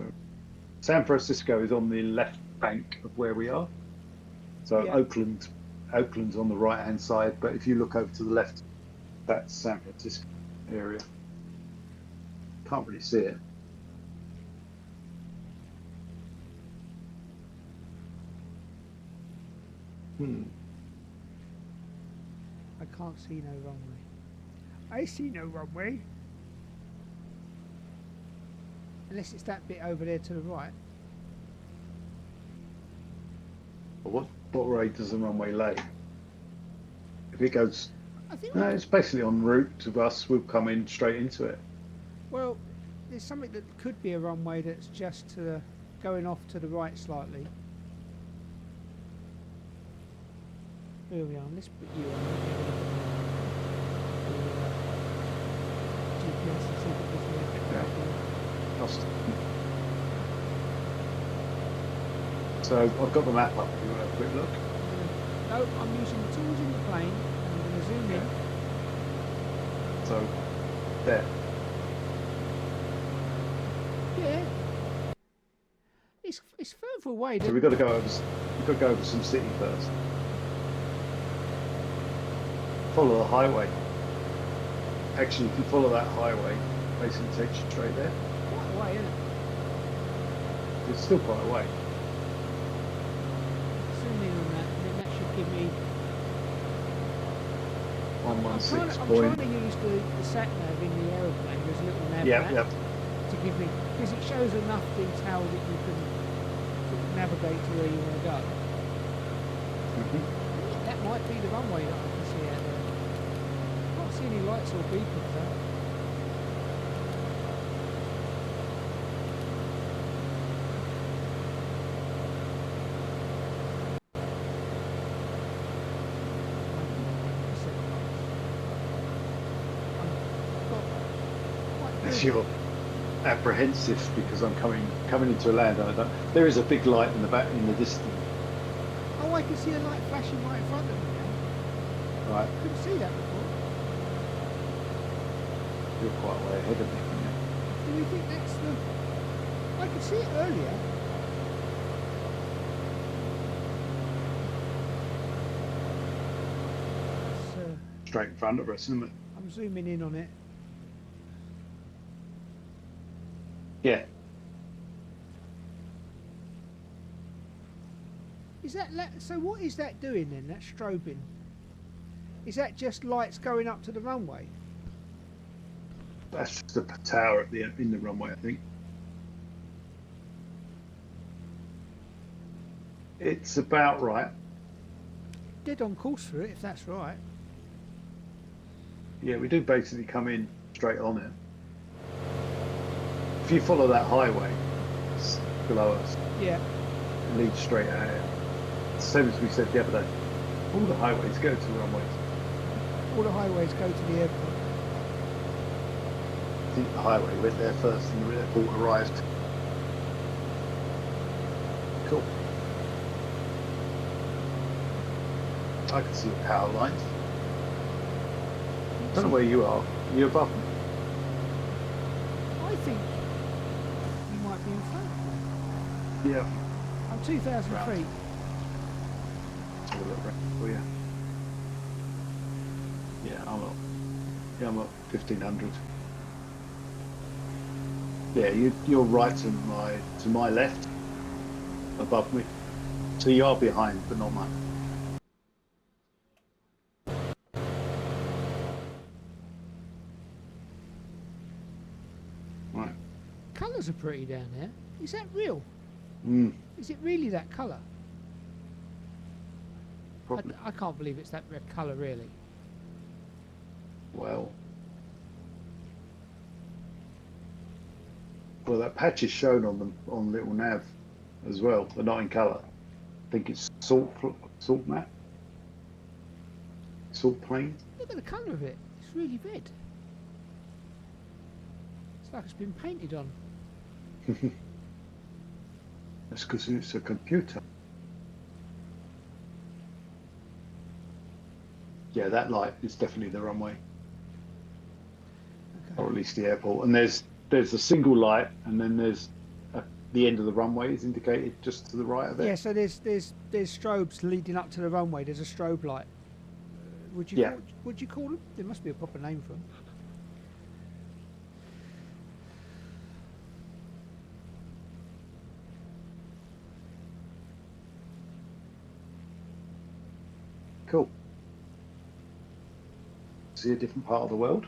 San Francisco is on the left bank of where we are. So Yeah. Oakland's on the right hand side, but if you look over to the left, that's San Francisco area. Can't really see it. I can't see no runway. I see no runway. Unless it's that bit over there to the right. What way does the runway lay? If it goes, I think. no, it's basically en route to us. We'll come in straight into it. Well, there's something that could be a runway that's just to the, going off to the right slightly. Here we are. Let's put you on. GPS and see if it gives me a bit Yeah. of Lost. So I've got the map up. If you want to have a quick look. No, I'm using the tools in the plane. I'm going to zoom in. So there. Yeah. It's further away So than. we've got to go over. We've got to go over some city first. Follow the highway. Actually, if you follow that highway, basically takes you straight there. Quite away, isn't it? It's still quite a way. Zoom in on that, and then that should give me. 116 I'm trying point. to use the sat nav in the aeroplane. There's a little nav Yep, app yep. to give me, because it shows enough detail that you can sort of navigate to where you want to go. That might be the runway that I can see out there. Can't see any lights or beacons though. As you're apprehensive because I'm coming into a land. There is a big light in the back in the distance. Oh, I can see a light flashing right in front of me now. Right, Couldn't see that before. you're quite way ahead of me. Do you think that's the... I could see it earlier. So, Straight in front of us, isn't it? I'm zooming in on it. Yeah. Is that so? What is that doing then? That strobing. Is that just lights going up to the runway? That's just a tower at in the runway, I think. It's about right. Dead on course for it, if that's right. Yeah, we do basically come in straight on it. If you follow that highway it's below us, Yeah. it leads straight at it. Same as we said the other day. All the highways go to the runways. All the highways go to the airport. I think the highway went there first and the airport arrived. Cool. I can see the power lines. I don't know where you are. You're above me. I think you might be in front of me. Yeah. I'm 2,000 Right. feet. Let's have a look around for you. Yeah, I'm up 1,500. Yeah, you're right to my left, above me. So you are behind, but not much. Right. Colours are pretty down there. Is that real? Mm, Is it really that colour? probably. I can't believe it's that red colour, really. Well, that patch is shown on them on little nav as well, but not in colour. I think it's salt map, salt plain. Look at the colour of it. It's really red. It's like it's been painted on. That's because it's a computer. Yeah, that light is definitely the runway, Okay. or at least the airport. And there's a single light, and then there's the end of the runway is indicated just to the right of it. Yeah, so there's strobes leading up to the runway. There's a strobe light. Would you call them? There must be a proper name for them. Cool. See a different part of the world.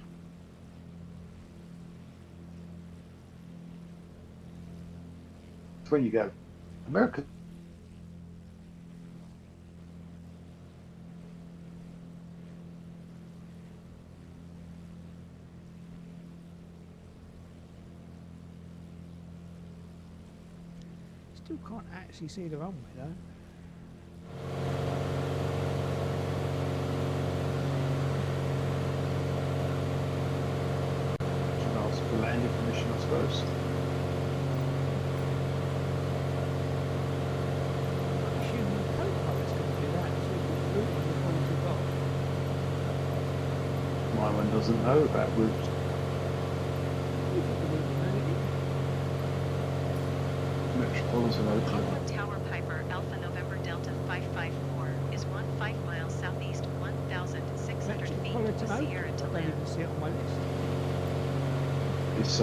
It's where you go. America. Still can't actually see the runway though. Should ask for landing permission, I suppose. I'm assuming the co-pilot's going to do that. So the route is going to go. My one doesn't know about routes. You put the route in there, didn't you? Metropolitan Oakland. Oakland Tower Piper Alpha November Delta 554 is 15 miles southeast, 1,600 feet Metropolitan to Oakland. Sierra I to don't land. even see it on my list. It's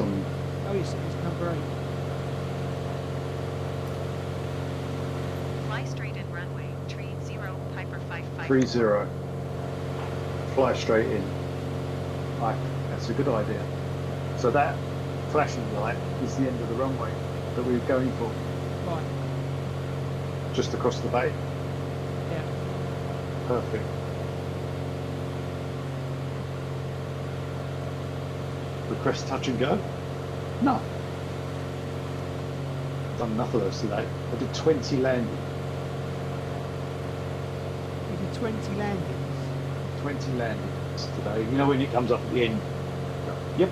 Oh, it's number 8. Fly straight in runway, tree 0, Piper 554. 30. Fly straight in. Right, that's a good idea. So that flashing light is the end of the runway that we were going for, Right. just across the bay. Yeah. Perfect. Request touch and go? No. Done enough of those today. I did 20 landings. You did 20 landings. 20 landings today. You know when it comes up at the end? Yep.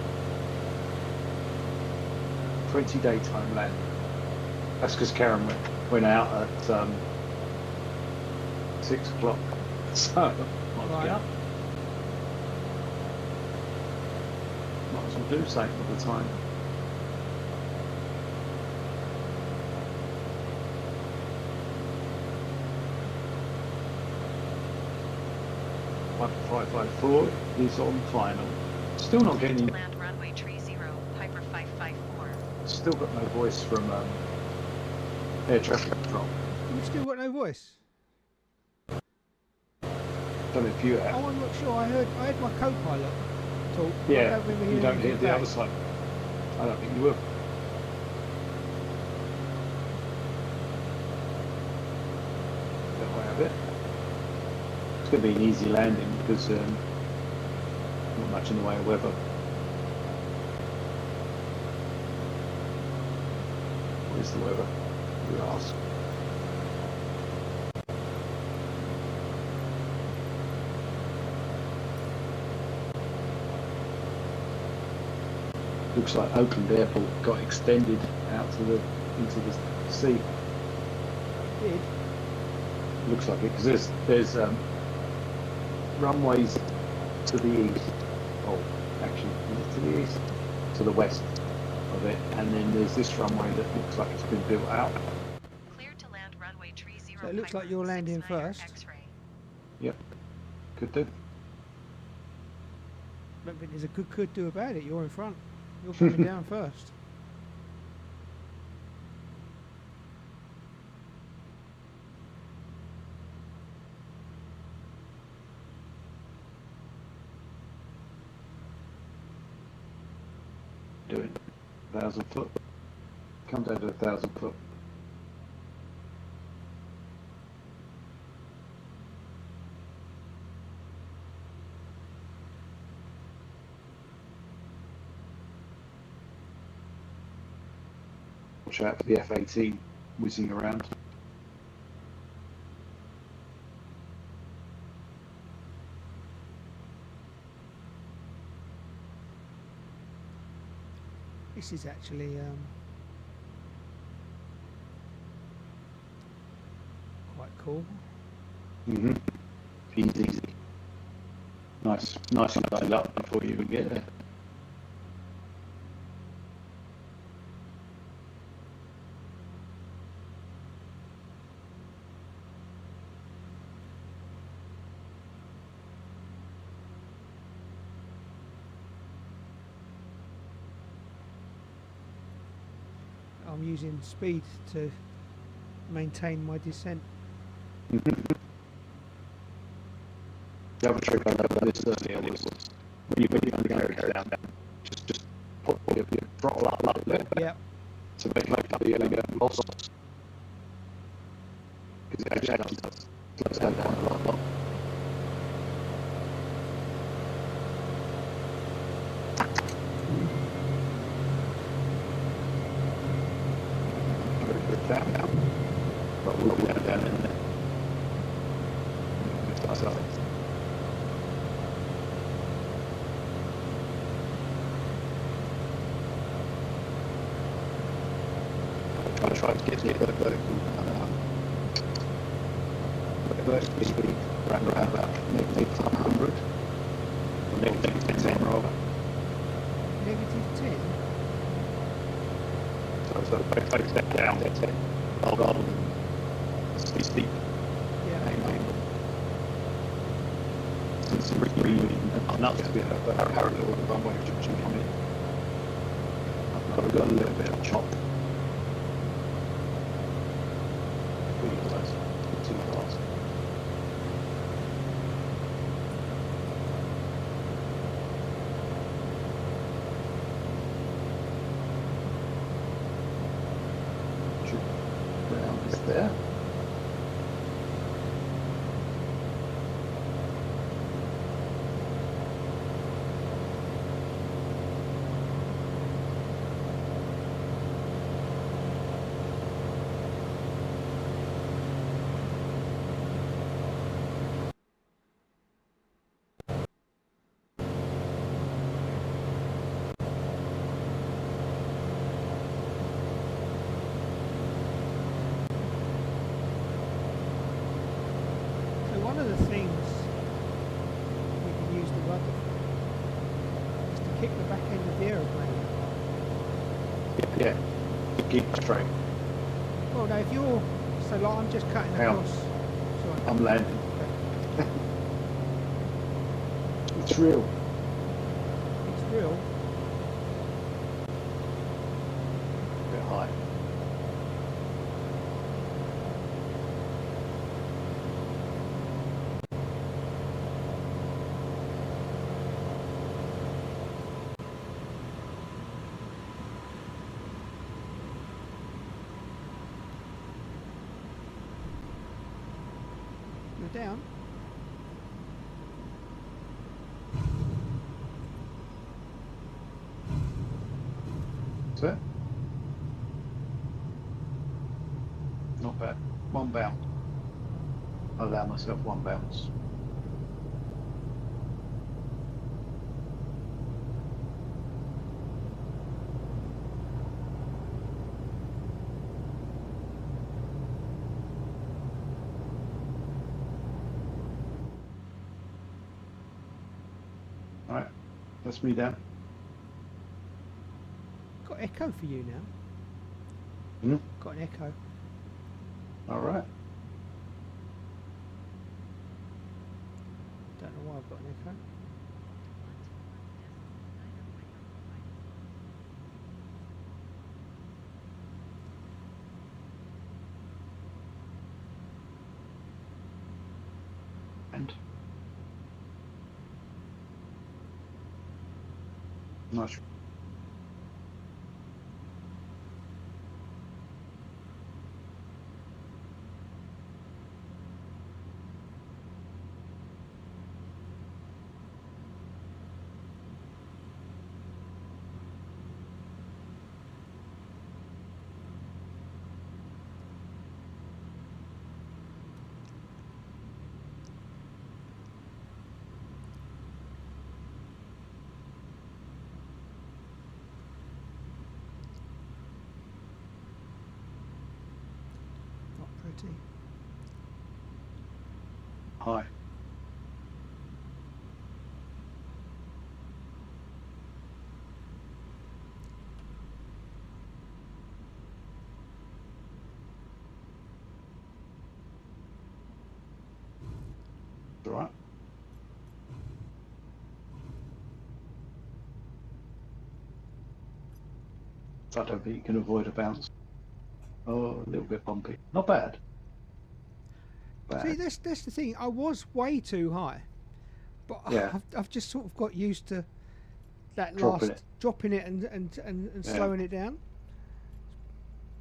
20 daytime landing. That's because Karen went out at 6 o'clock. So, might as well Right. get up. Might as well do something at the time. Piper 554 is on final. Still not getting. Land runway, tree 0, Piper 554. Still got no voice from air traffic control. You've still got no voice. Don't know if you have. Oh, I'm not sure. I heard my co-pilot talk. but I Yeah, don't remember you hearing don't hear anything the back. other side. I don't think you will. That way of it. It's going to be an easy landing because not much in the way of weather. What is the weather? We ask. Looks like Oakland Airport got extended out to into the sea. Did. Looks like it because there's runways to the east. Oh, actually, is it to the east? To the west of it, and then there's this runway that looks like it's been built out. Cleared to land runway, tree 0, So it looks Piper like you're landing 69er first. X-ray. Yep, could do. Don't think there's a good could do about it. You're in front. You're coming down first. doing? 1,000 foot. Come down to 1,000 foot. Watch out for the F-18 whizzing around. This is actually quite cool. Mm-hmm. Easy. Nice and lined up before you even get there. I'm using speed to maintain my descent. The other trick I learned this earlier was when you put your undercarriage down, just put your throttle up a little bit Yep. to make up the loss. Because it actually slows down a lot. Down, but we'll go down in there. I'll try to get the vertical speed around about maybe 500 or maybe 10 rather. -10. So if I take that down, that's it. I'll go steep. Yeah. Since it's really enough to be a parallel with the runway which you come in. I've got a little bit of chop. Too fast. Ground is there. So one of the things we can use the rudder for is to kick the back end of the aeroplane. Yeah. Keep straight. Well, now if you're like I'm just cutting Hang on. across. Sorry. I'm landing. It's real. It's real. A bit high. You're down. That's it. Not bad. One bounce. I'll allow myself one bounce. Alright, that's me down. Got echo for you now. Hmm? Got an echo. Alright. Don't know why I've got an echo. And nice. Liberty. Hi. All right. I don't think you can avoid a bounce. Oh, a little bit bumpy. Not bad. See, Bad. that's the thing. I was way too high, but Yeah. I've just sort of got used to that Dropping last it. dropping it and Yeah. slowing it down.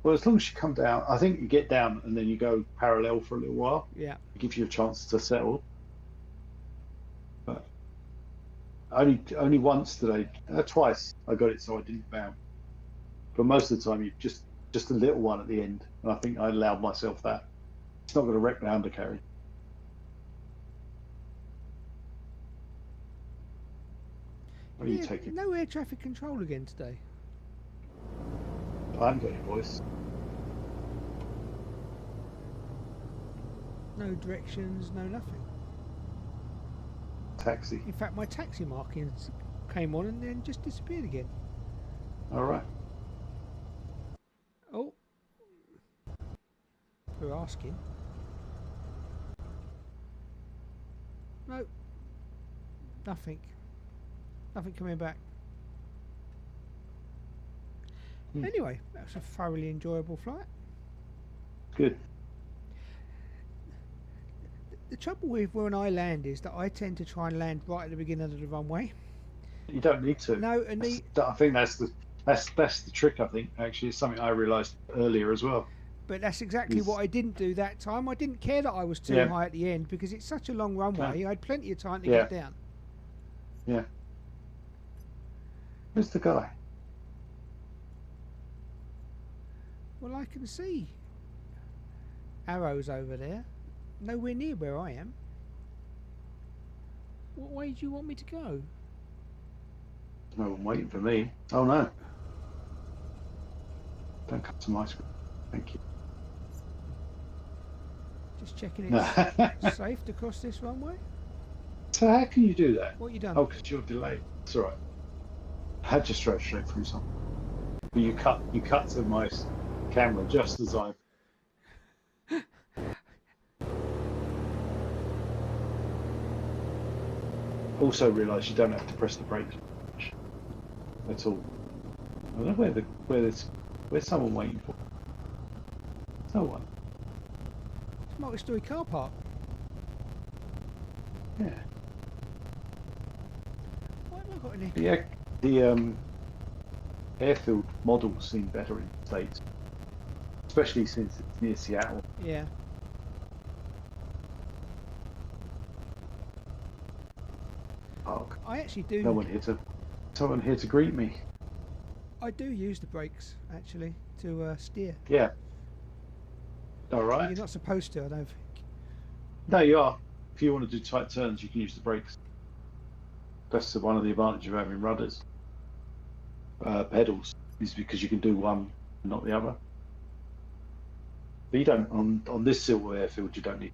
Well, as long as you come down, I think you get down and then you go parallel for a little while. Yeah. It gives you a chance to settle. But only once today, twice I got it so I didn't bounce. But most of the time, you just a little one at the end, and I think I allowed myself that. It's not going to wreck the undercarriage. What are you Yeah, taking? no air traffic control again today. I haven't got any voice. No directions, no nothing. Taxi. In fact, my taxi markings came on and then just disappeared again. All right. Oh, we're asking. No, nothing. Nothing coming back. Hmm. Anyway, that was a thoroughly enjoyable flight. Good. The trouble with when I land is that I tend to try and land right at the beginning of the runway. You don't need to. No, and I think that's the trick. I think actually it's something I realised earlier as well. but that's exactly what I didn't do that time. I didn't care that I was too Yeah. high at the end because it's such a long runway. I had plenty of time to Yeah. get down. Yeah. Where's the guy? Well, I can see arrows over there. Nowhere near where I am. What way do you want me to go? There's no one waiting for me. Oh no. Don't cut to my screen. Thank you. Just checking it's No. safe to cross this runway. So how can you do that? What you done? Oh, because you're delayed. It's all right. I had just straight through something. But you cut to my camera just as I. Also realise you don't have to press the brakes at all. I don't know where's someone waiting for. No one. It's a multi-storey car park. Yeah. Why have I got an echo? Yeah. The airfield models seem better in the States, especially since it's near Seattle. Yeah. Park. I actually do. Someone here to greet me. I do use the brakes actually to steer. Yeah. All right. You're not supposed to, I don't think. No, you are. If you want to do tight turns, you can use the brakes. That's one of the advantages of having rudders. Pedals is because you can do one and not the other. But you don't on this silver airfield. You don't need.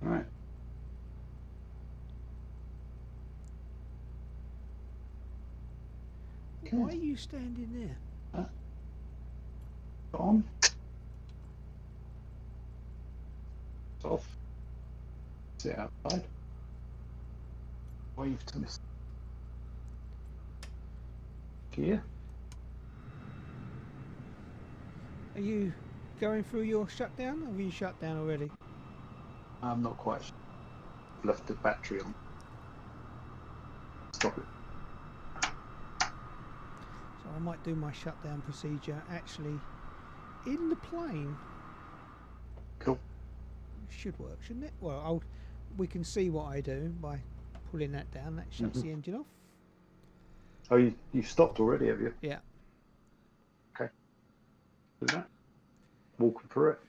All right. Why are you standing there? On. It's off. Sit outside. Wave to Mr. Kia. Are you going through your shutdown, or have you shut down already? I'm not quite sure. Left the battery on. Stop it. So I might do my shutdown procedure actually in the plane. Cool. Should work, shouldn't it? Well, we can see what I do by pulling that down. That shuts the engine off. Oh, you've stopped already, have you? Yeah. Okay. Do that. Walking through it.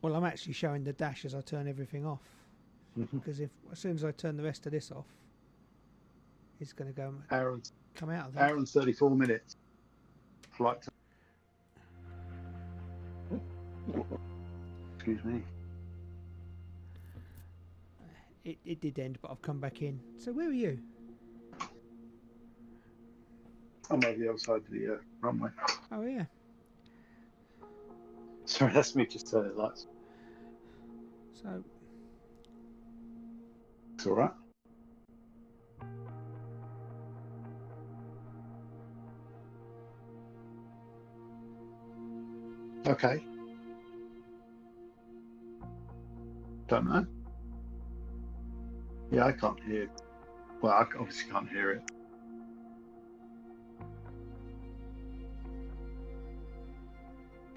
Well, I'm actually showing the dash as I turn everything off. Because as soon as I turn the rest of this off, it's going to go Hour come out of there. and 34 minutes. Flight time. Excuse me. It did end, but I've come back in. So where are you? I'm over the other side of the runway. Oh yeah. Sorry, that's me just turning the lights. So It's all right. Okay. Don't know. Yeah, I can't hear. Well, I obviously can't hear it.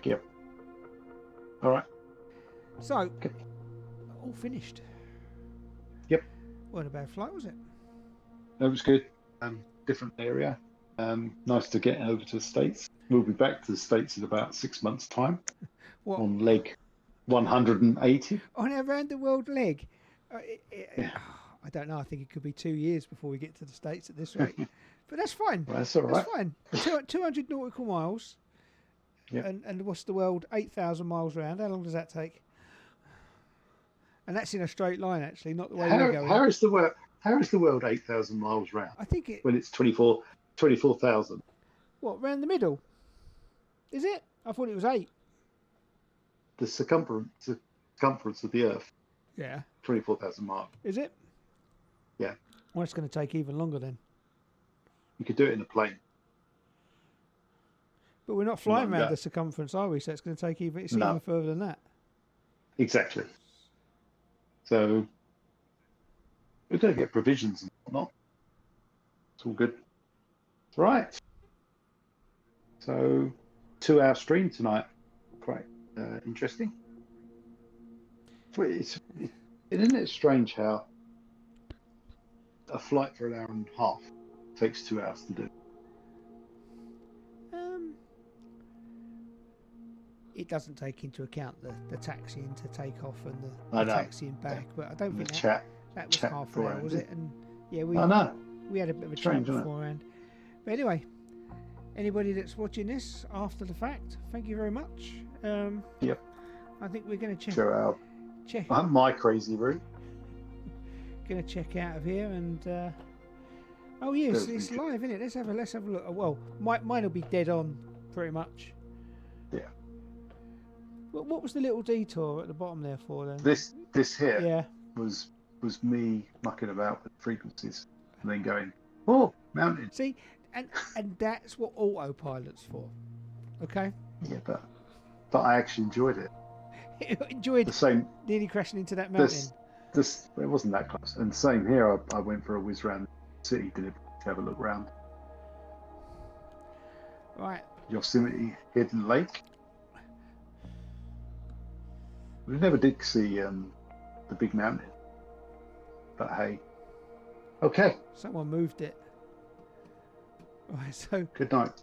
Yep. All right. So, Okay. all finished. Yep. Wasn't a bad flight, was it? That was good. Different area. Nice to get over to the States. We'll be back to the States in about 6 months' time What? on leg 180. On our round the world leg? Yeah. I don't know. I think it could be 2 years before we get to the States at this rate. But that's fine. Well, that's all right. That's fine. 200 nautical miles. Yep. And what's the world? 8,000 miles round. How long does that take? And that's in a straight line, actually, not the way we're going. How is the world 8,000 miles round I think it. when it's 24,000? What, round the middle? Is it? I thought it was 8. The circumference of the Earth, Yeah. 24,000 miles. Is it? Yeah. Well, it's going to take even longer then. You could do it in a plane. But we're not flying No, around no. the circumference, are we? So it's going to take even No. further than that. Exactly. So we're going to get provisions and whatnot. It's all good. Right. So 2-hour stream tonight. Quite interesting. Isn't it strange how a flight for an hour and a half takes 2 hours to do? It doesn't take into account the taxiing to take off and I the know. taxiing back, but I don't The think chat. that was chat half an hour, beforehand, was is it? And yeah, we I know. we had a bit of a Strange, chat isn't it? beforehand. But anyway, anybody that's watching this after the fact, thank you very much. Yep. I think we're going to So check my crazy route. out of here and. Oh yes, There's it's the- live, isn't it? Let's have a look. Well, mine will be dead on, pretty much. Yeah. What was the little detour at the bottom there for then? This here Yeah. was me mucking about with frequencies and then going, oh, mountain. See, and that's what autopilot's for. Okay. Yeah, but I actually enjoyed it. Enjoyed The same. nearly crashing into that mountain. This it wasn't that close. And same here. I went for a whiz round the city to have a look round Right. Yosemite Hidden Lake. We never did see the big mountain, but hey. Okay. Someone moved it. Right. So Good night.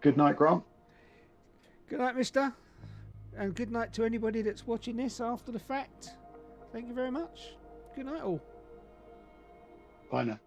Good night, Grant. good night, Mister, and good night to anybody that's watching this after the fact. Thank you very much. Good night, all. Bye now.